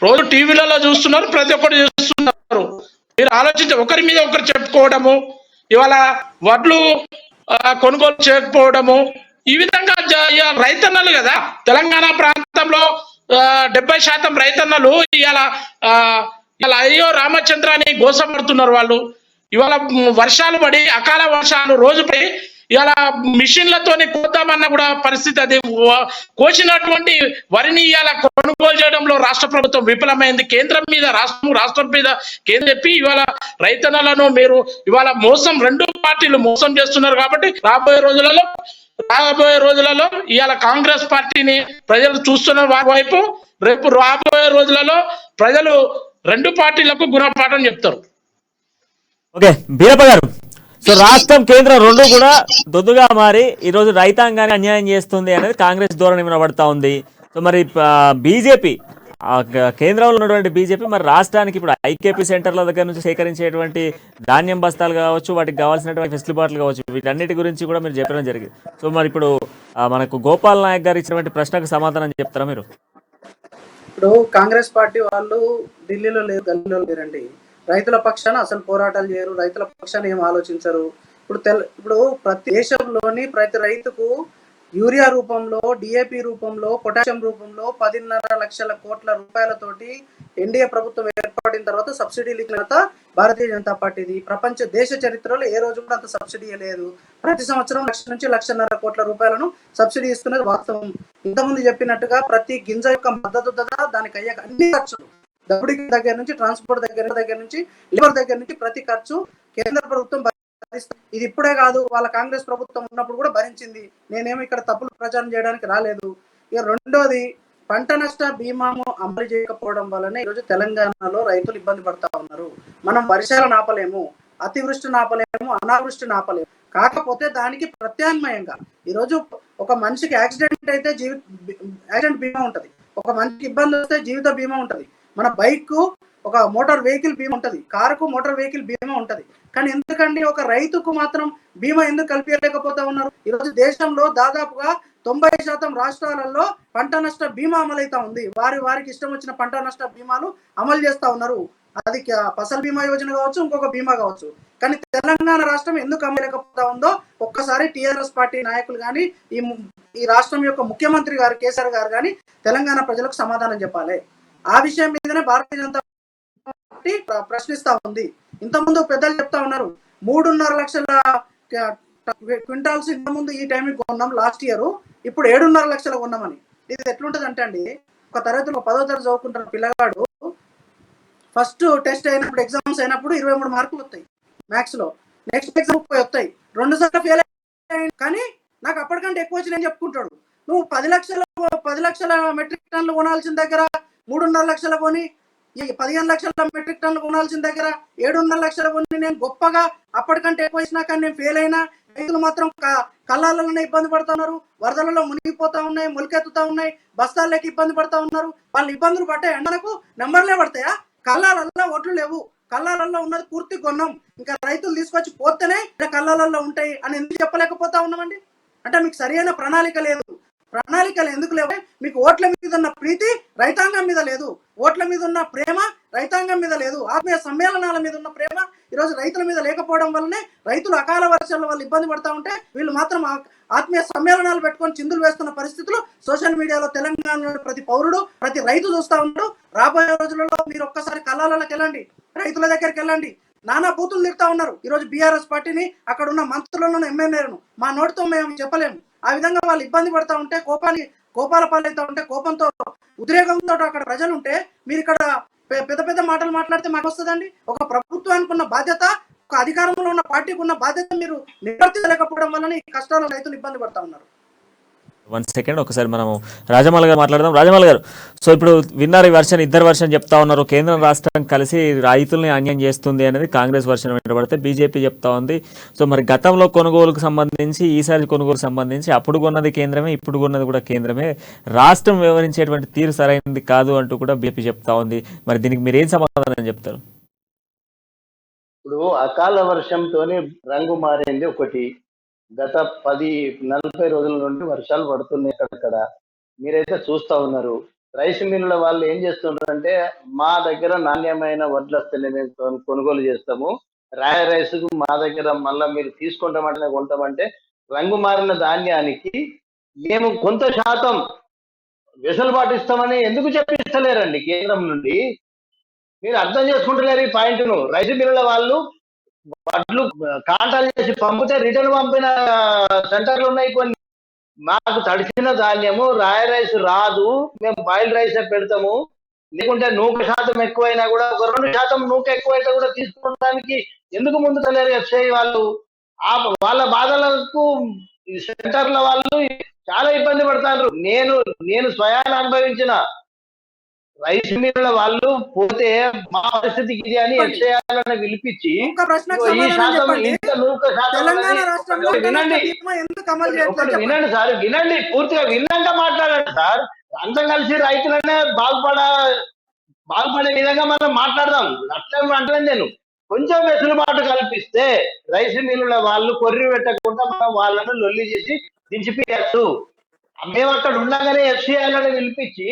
రోజు టీవీలలో చూస్తున్నారు, ప్రతి ఒక్కరు చూస్తున్నారు. మీరు ఆలోచించి ఒకరి మీద ఒకరు చెప్పుకోవడము, ఇవాళ వడ్లు కొనుగోలు చేయకపోవడము, ఈ విధంగా రైతన్నలు కదా తెలంగాణ ప్రాంతంలో 70% రైతన్నలు ఇవాళ అయ్యో రామచంద్ర అని గోసపడుతున్నారు. వాళ్ళు ఇవాళ వర్షాలు పడి అకాల వర్షాలు రోజుపై ఇవాళ మిషన్లతోని కోద్దామన్న కూడా పరిస్థితి. అది కోసినటువంటి వరిని ఇవాళ కొనుగోలు చేయడంలో రాష్ట్ర ప్రభుత్వం విఫలమైంది. కేంద్రం మీద రాష్ట్రం మీద కేంద్రం చెప్పి ఇవాళ రైతన్నలను మీరు ఇవాళ మోసం, 2 పార్టీలు మోసం చేస్తున్నారు. కాబట్టి రాబోయే రోజులలో ఇవాళ కాంగ్రెస్ పార్టీని ప్రజలు చూస్తున్న వైపు, రేపు రాబోయే రోజులలో ప్రజలు 2 పార్టీలకు గుణపాఠం చెప్తారు. ఓకే బీరప్ప గారు, సో రాష్ట్రం కేంద్రం 2 కూడా దొద్దుగా మారి ఈరోజు రైతాంగాన్ని అన్యాయం చేస్తుంది అనేది కాంగ్రెస్ ధోరణి వినబడతా ఉంది. సో మరి బీజేపీ కేంద్రంలో ఉన్నటువంటి బీజేపీ మరి రాష్ట్రానికి ఇప్పుడు ఐకేపీ సెంటర్ల దగ్గర నుంచి సేకరించేటువంటి ధాన్యం బస్తాలు కావచ్చు, వాటికి కావాల్సినటువంటి ఫెసిలిటీలు కావచ్చు, వీటన్నిటి గురించి కూడా మీరు చెప్పడం జరిగింది. సో మరి ఇప్పుడు మనకు గోపాల్ నాయక్ గారు ఇచ్చినటువంటి ప్రశ్నకు సమాధానం చెప్తారా మీరు? ఇప్పుడు కాంగ్రెస్ పార్టీ వాళ్ళు ఢిల్లీలో లేరు, గల్లీలో లేరండి. రైతుల పక్షాన అసలు పోరాటాలు చేయరు, రైతుల పక్షాన ఏం ఆలోచించరు. ఇప్పుడు ప్రతి దేశంలోని ప్రతి రైతుకు యూరియా రూపంలో, డిఏపి రూపంలో, పొటాషియం రూపంలో 10.5 లక్షల కోట్ల రూపాయలతోటి ఎన్డీఏ ప్రభుత్వం ఏర్పడిన తర్వాత సబ్సిడీలు ఇచ్చిన భారతీయ జనతా పార్టీది. ప్రపంచ దేశ చరిత్రలో ఏ రోజు కూడా అంత సబ్సిడీ లేదు. ప్రతి సంవత్సరం 1 నుంచి 1.5 కోట్ల రూపాయలను సబ్సిడీ ఇస్తున్నది వాస్తవం. ఇంతకుముందు చెప్పినట్టుగా ప్రతి గింజ యొక్క మద్దతు ధర, దానికి అయ్యే అన్ని ఖర్చులు, దబ్బుడి దగ్గర నుంచి, ట్రాన్స్పోర్ట్ దగ్గర నుంచి, లేబర్ దగ్గర నుంచి ప్రతి ఖర్చు కేంద్ర ప్రభుత్వం భరిస్తుంది. ఇది ఇప్పుడే కాదు, వాళ్ళ కాంగ్రెస్ ప్రభుత్వం ఉన్నప్పుడు కూడా భరించింది. నేనేమో ఇక్కడ తప్పులు ప్రచారం చేయడానికి రాలేదు. ఇక రెండోది, పంట నష్ట బీమాను అమలు చేయకపోవడం వల్లనే ఈరోజు తెలంగాణలో రైతులు ఇబ్బంది పడతా ఉన్నారు. మనం వర్షాలను ఆపలేము, అతివృష్టిని ఆపలేము, అనావృష్టిని ఆపలేము. కాకపోతే దానికి ప్రత్యామ్నాయంగా ఈరోజు ఒక మనిషికి యాక్సిడెంట్ అయితే యాక్సిడెంట్ బీమా ఉంటుంది, ఒక మనిషికి ఇబ్బంది వస్తే జీవిత బీమా ఉంటుంది, మన బైక్ ఒక మోటార్ వెహికల్ బీమా ఉంటుంది, కారుకు మోటార్ వెహికల్ బీమా ఉంటుంది. కానీ ఎందుకండి ఒక రైతుకు మాత్రం బీమా ఎందుకు కల్పించలేకపోతా ఉన్నారు? ఈరోజు దేశంలో దాదాపుగా 90% రాష్ట్రాలలో పంట నష్ట బీమా అమలైతా ఉంది. వారికి ఇష్టం వచ్చిన పంట నష్ట బీమాలు అమలు చేస్తా ఉన్నారు. అది ఫసల్ బీమా యోజన కావచ్చు, ఇంకొక బీమా కావచ్చు. కానీ తెలంగాణ రాష్ట్రం ఎందుకు అమలేకపోతా ఉందో ఒక్కసారి టీఆర్ఎస్ పార్టీ నాయకులు కానీ, ఈ రాష్ట్రం యొక్క ముఖ్యమంత్రి గారు కేసీఆర్ గారు కానీ తెలంగాణ ప్రజలకు సమాధానం చెప్పాలి. ఆ విషయం మీదనే భారతీయ జనతా పార్టీ ప్రశ్నిస్తా ఉంది. ఇంతకుముందు పెద్దలు చెప్తా ఉన్నారు 3.5 లక్షల క్వింటాల్స్ ఇంతకుముందు ఈ టైంకి కొన్నాం లాస్ట్ ఇయర్, ఇప్పుడు 7.5 లక్షలు కొన్నామని. ఇది ఎట్లుంటది అంటే అండి, ఒక తరగతిలో 10వ తరగతి చదువుకుంటున్న పిల్లగాడు ఫస్ట్ టెస్ట్ అయినప్పుడు, ఎగ్జామ్స్ అయినప్పుడు 23 మార్కులు వస్తాయి మ్యాథ్స్ లో, నెక్స్ట్ ఎగ్జామ్ 30 వస్తాయి, 2 సార్లు ఫెయిల్ అయ్యాయి. కానీ నాకు అప్పటికంటే ఎక్కువ వచ్చి నేను చెప్పుకుంటాడు. నువ్వు 10 లక్షల మెట్రిక్ టన్నులు కొనాల్సిన దగ్గర 3.5 లక్షలు కొని, ఈ 15 లక్షల మెట్రిక్ టన్నులు కొనాల్సిన దగ్గర 7.5 లక్షలు కొని నేను గొప్పగా అప్పటికంటే ఎక్కువ ఇచ్చినా కానీ నేను ఫెయిల్ అయినా. రైతులు మాత్రం కళ్ళాలలోనే ఇబ్బంది పడుతున్నారు, వరదలలో మునిగిపోతా ఉన్నాయి, మొలికెత్తుతా ఉన్నాయి, బస్తాల్లోకి ఇబ్బంది పడుతూ ఉన్నారు. వాళ్ళు ఇబ్బందులు పడ్డాయి, ఎండలకు నెంబర్లే పడతాయా? కళ్ళాలల్లో ఒడ్లు లేవు, కళ్ళాలలో ఉన్నది పూర్తి కొన్నాం, ఇంకా రైతులు తీసుకొచ్చి పోతేనే కళ్ళాలలో ఉంటాయి అని ఎందుకు చెప్పలేకపోతా ఉన్నామండి? అంటే మీకు సరైన ప్రణాళిక లేదు. ప్రణాళికలు ఎందుకు లేవు? మీకు ఓట్ల మీద ఉన్న ప్రీతి రైతాంగం మీద లేదు, ఓట్ల మీద ఉన్న ప్రేమ రైతాంగం మీద లేదు, ఆత్మీయ సమ్మేళనాల మీద ఉన్న ప్రేమ ఈరోజు రైతుల మీద లేకపోవడం వల్లనే రైతులు అకాల వర్షాల వల్ల ఇబ్బంది పడతా ఉంటే వీళ్ళు మాత్రం ఆత్మీయ సమ్మేళనాలు పెట్టుకొని చిందులు వేస్తున్న పరిస్థితులు సోషల్ మీడియాలో తెలంగాణలో ప్రతి పౌరుడు ప్రతి రైతు చూస్తూ ఉంటాడు. రాబోయే రోజులలో మీరు ఒక్కసారి కళ్ళాలకి వెళ్ళండి, రైతుల దగ్గరికి వెళ్ళండి, నానా బూతులు తిరుగుతా ఉన్నారు. ఈరోజు బీఆర్ఎస్ పార్టీని అక్కడ ఉన్న మంత్రులను ఎమ్మెల్యేలను మా నోటితో మేము చెప్పలేము. ఆ విధంగా వాళ్ళు ఇబ్బంది పడతా ఉంటే కోపాల పాలవుతా ఉంటే కోపంతో ఉద్రేకంతో అక్కడ ప్రజలు ఉంటే మీరు ఇక్కడ పెద్ద పెద్ద మాటలు మాట్లాడితే మాకు వస్తుందండి? ఒక ప్రభుత్వానికి ఉన్న బాధ్యత, ఒక అధికారంలో ఉన్న పార్టీకి ఉన్న బాధ్యత మీరు నిర్వర్తించలేకపోవడం వల్లనే ఈ కష్టాలు రైతులు ఇబ్బంది పడతా ఉన్నారు. 1 సెకండ్ ఒకసారి మనము రాజమౌళి గారు మాట్లాడదాం. రాజమౌళి గారు, సో ఇప్పుడు విన్నారు ఈ వర్షన్, ఇద్దరు వర్షన్ చెప్తా ఉన్నారు. కేంద్రం రాష్ట్రం కలిసి రైతుల్ని అన్యాయం చేస్తుంది అనేది కాంగ్రెస్ వర్షన్ వెంటబడితే బీజేపీ చెప్తా ఉంది. సో మరి గతంలో కొనుగోలుకు సంబంధించి ఈసారి కొనుగోలుకు సంబంధించి అప్పుడు కొన్నది కేంద్రమే, ఇప్పుడు కొన్నది కూడా కేంద్రమే, రాష్ట్రం వ్యవహరించేటువంటి తీరు సరైనది కాదు అంటూ కూడా బీజేపీ చెప్తా ఉంది. మరి దీనికి మీరు ఏం సమాధానం చెప్తారు? ఇప్పుడు అకాల వర్షంతోనే రంగు మారింది ఒకటి. గత 40 రోజుల నుండి వర్షాలు పడుతున్నాయి అక్కడ, మీరైతే చూస్తా ఉన్నారు. రైస్ మిల్లుల వాళ్ళు ఏం చేస్తున్నారంటే, మా దగ్గర నాణ్యమైన వడ్లు వస్తేనే మేము కొనుగోలు చేస్తాము, రాయ రైస్ మా దగ్గర మళ్ళీ మీరు తీసుకుంటామంటే కొంటామంటే రంగు మారిన ధాన్యానికి మేము కొంత శాతం వెసులుబాటు ఇస్తామని ఎందుకు చెప్పిస్తలేరండి కేంద్రం నుండి? మీరు అర్థం చేసుకుంటలేరు ఈ పాయింట్ను. రైతు మిల్లుల వాళ్ళు వడ్లు కాంటాలు చేసి పంపితే రిటర్న్ పంపిన సెంటర్లు ఉన్నాయి కొన్ని. మాకు తడిసిన ధాన్యము రాయ రైస్ రాదు, మేము బాయిల్ రైస్ పెడతాము, లేకుంటే నూక శాతం ఎక్కువైనా కూడా ఒక 2% నూక ఎక్కువైతే కూడా తీసుకోవడానికి ఎందుకు ముందుకు లేరు ఎఫ్సిఐ వాళ్ళు? వాళ్ళ బాధలకు సెంటర్ల వాళ్ళు చాలా ఇబ్బంది పడతారు. నేను స్వయాన అనుభవించిన రైస్ మిల్లుల వాళ్ళు పోతే మా పరిస్థితికి ఇది అని ఎఫ్సిఐలను పిలిపించి ఈ శాతం ఇంత నూక శాతం వినండి, ఒకటి వినండి సార్, వినండి, పూర్తిగా విన్నాక మాట్లాడండి సార్. అందరం కలిసి రైతులనే బాగుపడే విధంగా మనం మాట్లాడదాం. అట్లా అంటలేదు నేను. కొంచెం వెసులుబాటు కల్పిస్తే రైస్ మిల్లుల వాళ్ళు కొర్రి పెట్టకుండా మనం వాళ్ళను లొల్లి చేసి దించిపోయచ్చు. మేము అక్కడ ఉండగానే ఎఫ్సిఐలను పిలిపించి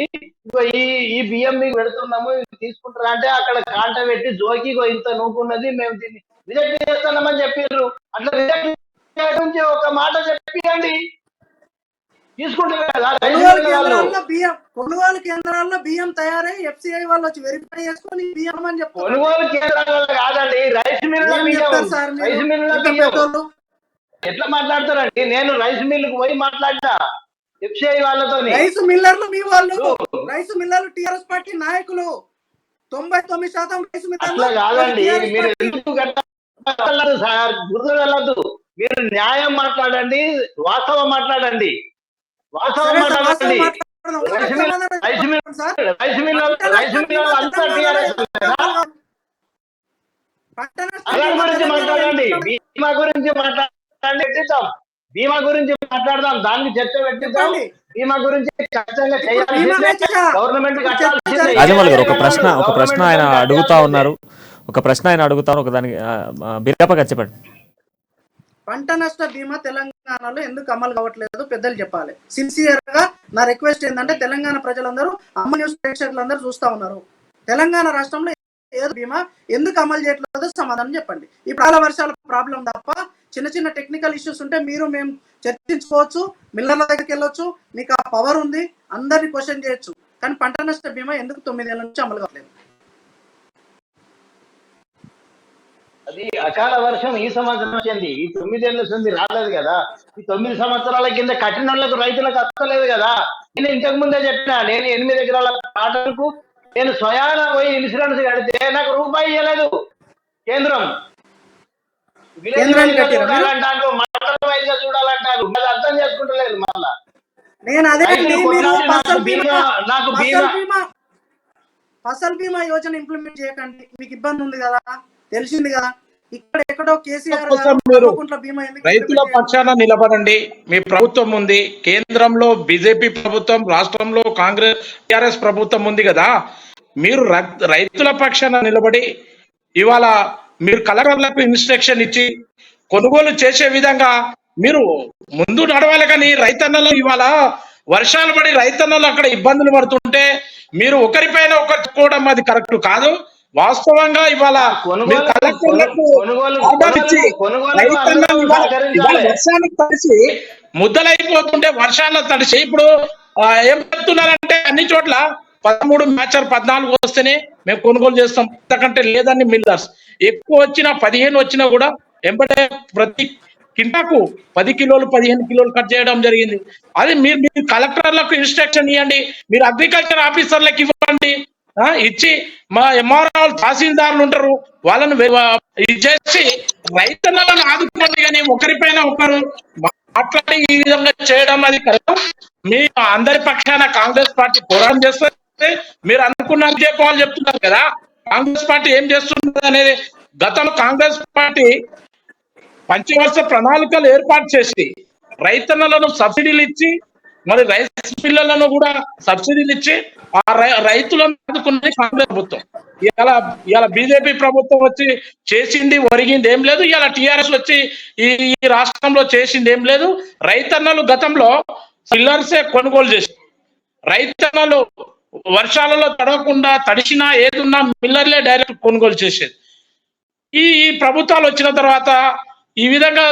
ఈ బియ్యం మీకు పెడుతున్నాము తీసుకుంటారా అంటే అక్కడ కాంట పెట్టి జోకి ఇంత నూకున్నది మేము దీన్ని రిజెక్ట్ చేస్తున్నామని చెప్పారు. అట్లా రిజెక్ట్ చేయడం ఒక మాట చెప్పండి, తీసుకుంటారు కదా. కొనుగోలు కేంద్రాల్లో బియ్యం తయారై ఎఫ్సిఐ వాళ్ళు వచ్చి వెరిఫై చేసుకొని బియ్యం అని చెప్తారు. కొనుగోలు కేంద్రాలలో కాదండి, రైస్ మిల్లుల బియ్యం. ఎట్లా మాట్లాడతారండి? నేను రైస్ మిల్లుకు పోయి మాట్లాడినా ఎఫ్సిఐ వాళ్ళతో. రైస్ మిల్లర్లు మీ వాళ్ళు, రైస్ మిల్లర్లు టిఆర్ఎస్ పార్టీ నాయకులు 99% రైస్ మిల్లర్లు. అట్లా కాదండి, మీరు ఎందుకు సార్ గుర్తు వెళ్ళద్దు. మీరు న్యాయం మాట్లాడండి, వాస్తవం మాట్లాడండి, వాస్తవం మాట్లాడండి. రైస్ మిల్లర్ అంతా టిఆర్ఎస్ గురించి మాట్లాడండి, బీమా గురించి మాట్లాడండి, పెట్టిద్దాం. బీమా గురించి మాట్లాడదాం, దాన్ని చర్చ పెట్టిద్దాం. బీమా గురించి ఖచ్చితంగా చేయాల్సిందే, గవర్నమెంట్ కట్టాల్సిందే. రాజమౌళి గారు, ఒక ప్రశ్న ఆయన అడుగుతా ఉన్నారు, ఒక దానికి బిరపగా చెప్పండి. పంట నష్ట బీమా తెలంగాణలో ఎందుకు అమలు కావట్లేదు పెద్దలు చెప్పాలి. సిన్సియర్ గా నా రిక్వెస్ట్ ఏంటంటే, తెలంగాణ ప్రజలందరూ అమ్మ న్యూస్ ప్రేక్షకులందరూ చూస్తా ఉన్నారు, తెలంగాణ రాష్ట్రంలో ఏదో బీమా ఎందుకు అమలు చేయట్లేదో సమాధానం చెప్పండి. ఈ ప్రాల వర్షాల ప్రాబ్లం తప్ప చిన్న చిన్న టెక్నికల్ ఇష్యూస్ ఉంటే మేము చర్చించుకోవచ్చు, మిల్లర్ల దగ్గరికి వెళ్ళొచ్చు, మీకు ఆ పవర్ ఉంది, అందరినీ క్వశ్చన్ చేయొచ్చు. కానీ పంట నష్ట బీమా ఎందుకు 9 ఏళ్ల నుంచి అమలు కావట్లేదు? అది అకాల వర్షం ఈ సంవత్సరం వచ్చింది, ఈ 9 ఏళ్ళ నుండి రాలేదు కదా. ఈ 9 సంవత్సరాల కింద కట్టిన వాళ్ళకు రైతులకు అక్కలేదు కదా. నేను ఇంతకు ముందే చెప్పినా, నేను 8 ఎకరాల పాటలకు నేను స్వయాన పోయి ఇన్సూరెన్స్ కడితే నాకు రూపాయి ఇవ్వలేదు కేంద్రం. చూడాలంటారు, మండల వైద్య చూడాలంటారు, అది అర్థం చేసుకుంటలేదు. మళ్ళా నేను అదే ఫసల్ బీమా యోజన ఇంప్లిమెంట్ చేయకండి, మీకు ఇబ్బంది ఉంది కదా, తెలిసింది కదా. ఇక్కడ ఎక్కడో కేసీఆర్ రైతుల పక్షాన నిలబడండి. మీ ప్రభుత్వం ఉంది, కేంద్రంలో బీజేపీ ప్రభుత్వం, రాష్ట్రంలో కాంగ్రెస్ టిఆర్ఎస్ ప్రభుత్వం ఉంది కదా. మీరు రైతుల పక్షాన నిలబడి ఇవాళ మీరు కలెక్టర్లకు ఇన్స్ట్రక్షన్ ఇచ్చి కొనుగోలు చేసే విధంగా మీరు ముందు నడవాలి. కానీ రైతన్నలు ఇవాళ వర్షాలు పడి రైతన్నలు అక్కడ ఇబ్బందులు పడుతుంటే మీరు ఒకరిపైన ఒకరు చెప్పుకోవడం అది కరెక్ట్ కాదు. వాస్తవంగా ఇవాళ మీరు కలెక్టర్లకు ఆర్డర్ ఇచ్చి రైతన్నలు ఇవాళ వర్షానికి తడిసి ముద్దలైపోతుంటే వర్షాల్లో తడిసి ఇప్పుడు ఏం చెప్తున్నారంటే అన్ని చోట్ల 13 మ్యాచర్ 14 వస్తేనే మేము కొనుగోలు చేస్తాం, అంతకంటే లేదని మిల్లర్స్. ఎక్కువ వచ్చినా 15 వచ్చినా కూడా ఎంబటే ప్రతి కింటాకు 10 కిలోలు 15 కిలోలు కట్ చేయడం జరిగింది. అది మీరు కలెక్టర్లకు ఇన్స్ట్రక్షన్ ఇవ్వండి, మీరు అగ్రికల్చర్ ఆఫీసర్లకు ఇవ్వండి. ఇచ్చి మా ఎంఆర్ఓ తహసీల్దారులు ఉంటారు, వాళ్ళను ఇచ్చేసి రైతన్నలను ఆదుకోండి. కానీ ఒకరిపైన ఒకరు మాట్లాడి ఈ విధంగా చేయడం అది కరెక్ట్. మీ అందరి పక్షాన కాంగ్రెస్ పార్టీ పోరాటం చేస్తే మీరు అనుకున్న విజయపాలు చెప్తున్నారు కదా, కాంగ్రెస్ పార్టీ ఏం చేస్తున్నది అనేది. గతంలో కాంగ్రెస్ పార్టీ పంచవర్ష ప్రణాళికలు ఏర్పాటు చేసి రైతన్నలను సబ్సిడీలు ఇచ్చి మరి రైస్ మిల్లర్లను కూడా సబ్సిడీలు ఇచ్చి ఆ రైతులను ఆదుకున్నది కాంగ్రెస్ ప్రభుత్వం. ఇవాళ బీజేపీ ప్రభుత్వం వచ్చి చేసింది ఒరిగింది ఏం లేదు. ఇవాళ టిఆర్ఎస్ వచ్చి ఈ రాష్ట్రంలో చేసింది ఏం లేదు. రైతన్నలు గతంలో మిల్లర్సే కొనుగోలు చేసి రైతన్నలు వర్షాలలో తడవకుండా తడిసినా ఏదున్నా మిల్లర్లే డైరెక్ట్ కొనుగోలు చేసేది. ఈ ప్రభుత్వాలు వచ్చిన తర్వాత ఈ విధంగా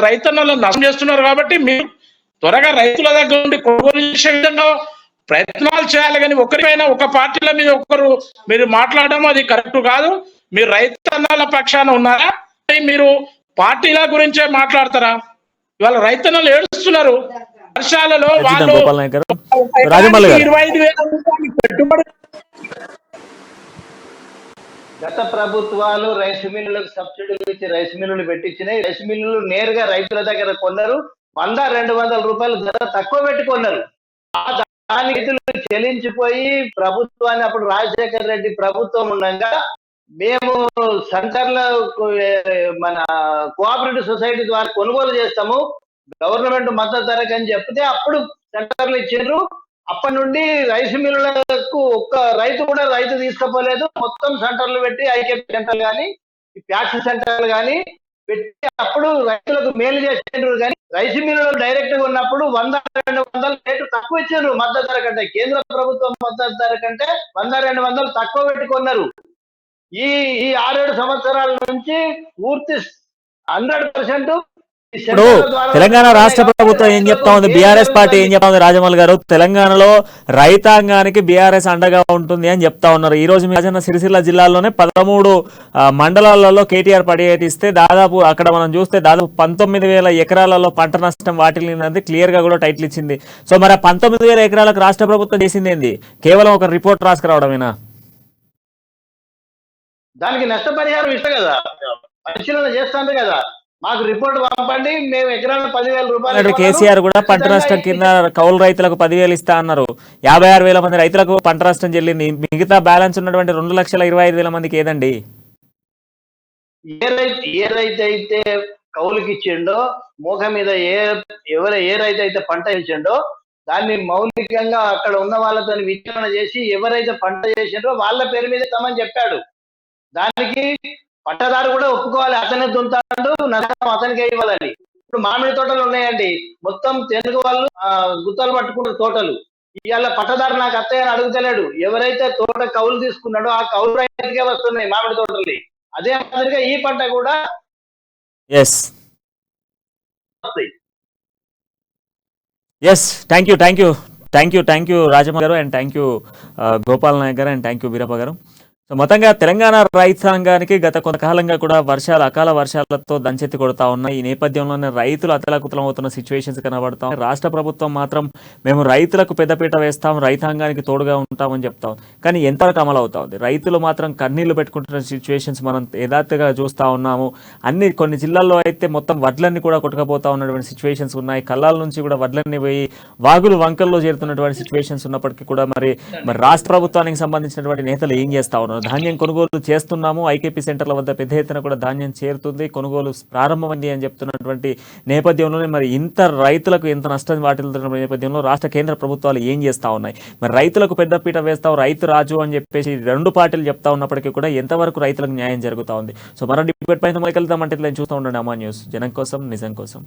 రైతన్నలను నష్టం చేస్తున్నారు. కాబట్టి మీరు త్వరగా రైతుల దగ్గర నుండి కొనుగోలు చేసే విధంగా ప్రయత్నాలు చేయాలి. కానీ ఒకరిపైన ఒక పార్టీల మీద ఒకరు మీరు మాట్లాడడం అది కరెక్ట్ కాదు. మీరు రైతన్నల పక్షాన ఉన్నారా, మీరు పార్టీల గురించే మాట్లాడతారా? ఇవాళ రైతన్నలు ఏడుస్తున్నారు వర్షాలలో. వాళ్ళు 25,000 రూపాయలు పెట్టుబడి. గత ప్రభుత్వాలు రైస్ మిల్లులకు సబ్సిడీలు ఇచ్చి రైస్ మిల్లులు పెట్టించినాయి. రైస్ మిల్లులు నేరుగా రైతుల దగ్గర కొన్నారు. 100-200 రూపాయలు ధర తక్కువ పెట్టుకున్నారు. దాని రైతులు చెల్లించిపోయి ప్రభుత్వాన్ని, అప్పుడు రాజశేఖర రెడ్డి ప్రభుత్వం ఉండగా మేము సెంటర్లో మన కోఆపరేటివ్ సొసైటీ ద్వారా కొనుగోలు చేస్తాము, గవర్నమెంట్ మద్దతు ధరకు అని చెప్తే అప్పుడు సెంటర్లు ఇచ్చిండ్రు. అప్పటి నుండి రైస్ మిల్లులకు ఒక్క రైతు కూడా రైతు తీసుకుపోలేదు. మొత్తం సెంటర్లు పెట్టి ఐకేపీ సెంటర్లు కానీ ప్యాక్స్ సెంటర్లు కానీ పెట్టి అప్పుడు రైతులకు మేలు చేసిండ్రు. కానీ రైస్ మిల్లులు డైరెక్ట్ గా ఉన్నప్పుడు 100-200 రేటు తక్కువ ఇచ్చిండ్రు మద్దతు ధర కంటే. కేంద్ర ప్రభుత్వం మద్దతు ధర కంటే 100-200 తక్కువ పెట్టుకున్నారు. ఈ 6-7 సంవత్సరాల నుంచి పూర్తి 100% ఇప్పుడు తెలంగాణ రాష్ట్ర ప్రభుత్వం ఏం చెప్తా ఉంది, బీఆర్ఎస్ పార్టీ ఏం చెప్తా ఉంది, రాజమౌళి గారు తెలంగాణలో రైతాంగానికి బీఆర్ఎస్ అండగా ఉంటుంది అని చెప్తా ఉన్నారు. ఈ రోజు రాజన్న సిరిసిల్ల జిల్లాలోనే 13 మండలాలలో కేటీఆర్ పర్యటిస్తే దాదాపు అక్కడ మనం చూస్తే దాదాపు 19,000 ఎకరాలలో పంట నష్టం వాటిల్లింది క్లియర్ గా కూడా టైటిల్ ఇచ్చింది. సో మరి 19,000 ఎకరాలకు రాష్ట్ర ప్రభుత్వం చేసింది ఏంది? కేవలం ఒక రిపోర్ట్ రాసుకురావడమేనా? దానికి నష్టపరిహారం ఇస్తా కదా, పరిశీలన చేస్తాను కదా, మాకు రిపోర్ట్ పంపండి, మేము ఎకరాలకు 10,000 రూపాయలు. కేసీఆర్ కూడా పంట నష్టం కింద కౌలు రైతులకు 10,000 ఇస్తా అన్నారు. 56,000 మంది రైతులకు పంట నష్టం చెల్లింది. మిగతా బ్యాలెన్స్ ఉన్నటువంటి 2,25,000 మందికి ఏదండి? ఏ రైతు అయితే కౌలుకి ఇచ్చిండో, మోక మీద ఏ రైతు అయితే పంట ఇచ్చిండో దాన్ని మౌలికంగా అక్కడ ఉన్న వాళ్ళతో విచారణ చేసి ఎవరైతే పంట చేసిండ్రో వాళ్ళ పేరు మీద ఇస్తామని చెప్పాడు. దానికి పట్టదారు కూడా ఒప్పుకోవాలి, అతనే దుంతాడు, నష్టం అతనికే ఇవ్వాలని. ఇప్పుడు మామిడి తోటలు ఉన్నాయండి, మొత్తం తెలుగు వాళ్ళు గుత్తలు పట్టుకుంటారు తోటలు. ఇవాళ పట్టదారు నాకు అత్తయ్యని అడుగుతలేడు. ఎవరైతే తోట కౌలు తీసుకున్నాడో ఆ కౌలు రైతుకే వస్తున్నాయి మామిడి తోటలు. అదే మాదిరిగా ఈ పంట కూడా వస్తాయి. Thank you Rajamouli garu, and thank you Gopal Nayak garu, and thank you Veerappa గారు. సో మొత్తంగా తెలంగాణ రైతాంగానికి గత కొంతకాలంగా కూడా అకాల వర్షాలతో దంచెత్తి కొడతా ఉన్నాయి. ఈ నేపథ్యంలోనే రైతులు అతలాకుతలం అవుతున్న సిచ్యువేషన్స్ కనబడతాం. రాష్ట్ర ప్రభుత్వం మాత్రం మేము రైతులకు పెద్దపీట వేస్తాం, రైతాంగానికి తోడుగా ఉంటామని చెప్తాం. కానీ ఎంతవరకు అమలు అవుతా ఉంది? రైతులు మాత్రం కన్నీళ్లు పెట్టుకుంటున్న సిచ్యువేషన్స్ మనం యథార్థంగా చూస్తూ ఉన్నాము. కొన్ని జిల్లాల్లో అయితే మొత్తం వడ్లన్నీ కూడా కొట్టుకపోతా ఉన్నటువంటి సిచ్యువేషన్స్ ఉన్నాయి. కళ్ళాల నుంచి కూడా వడ్లన్నీ పోయి వాగులు వంకల్లో చేరుతున్నటువంటి సిచ్యువేషన్స్ ఉన్నప్పటికీ కూడా మరి రాష్ట్ర ప్రభుత్వానికి సంబంధించినటువంటి నేతలు ఏం చేస్తా ఉన్నారు? ధాన్యం కొనుగోలు చేస్తున్నాము, ఐకేపీ సెంటర్ల వద్ద పెద్ద ఎత్తున కూడా ధాన్యం చేరుతుంది, కొనుగోలు ప్రారంభమైంది అని చెప్తున్నటువంటి నేపథ్యంలోనే మరి ఇంత రైతులకు ఎంత నష్టం వాటిల్తున్న నేపథ్యంలో రాష్ట్ర కేంద్ర ప్రభుత్వాలు ఏం చేస్తా ఉన్నాయి? మరి రైతులకు పెద్దపీట వేస్తావు, రైతు రాజు అని చెప్పేసి రెండు పార్టీలు చెప్తా ఉన్నప్పటికీ కూడా ఎంతవరకు రైతులకు న్యాయం జరుగుతూ ఉంది? సో మరో డిబేట్ పైన మొదలుకెళ్తామంటే ఇట్లా చూస్తూ ఉండండి అమా న్యూస్, జనం కోసం నిజం కోసం.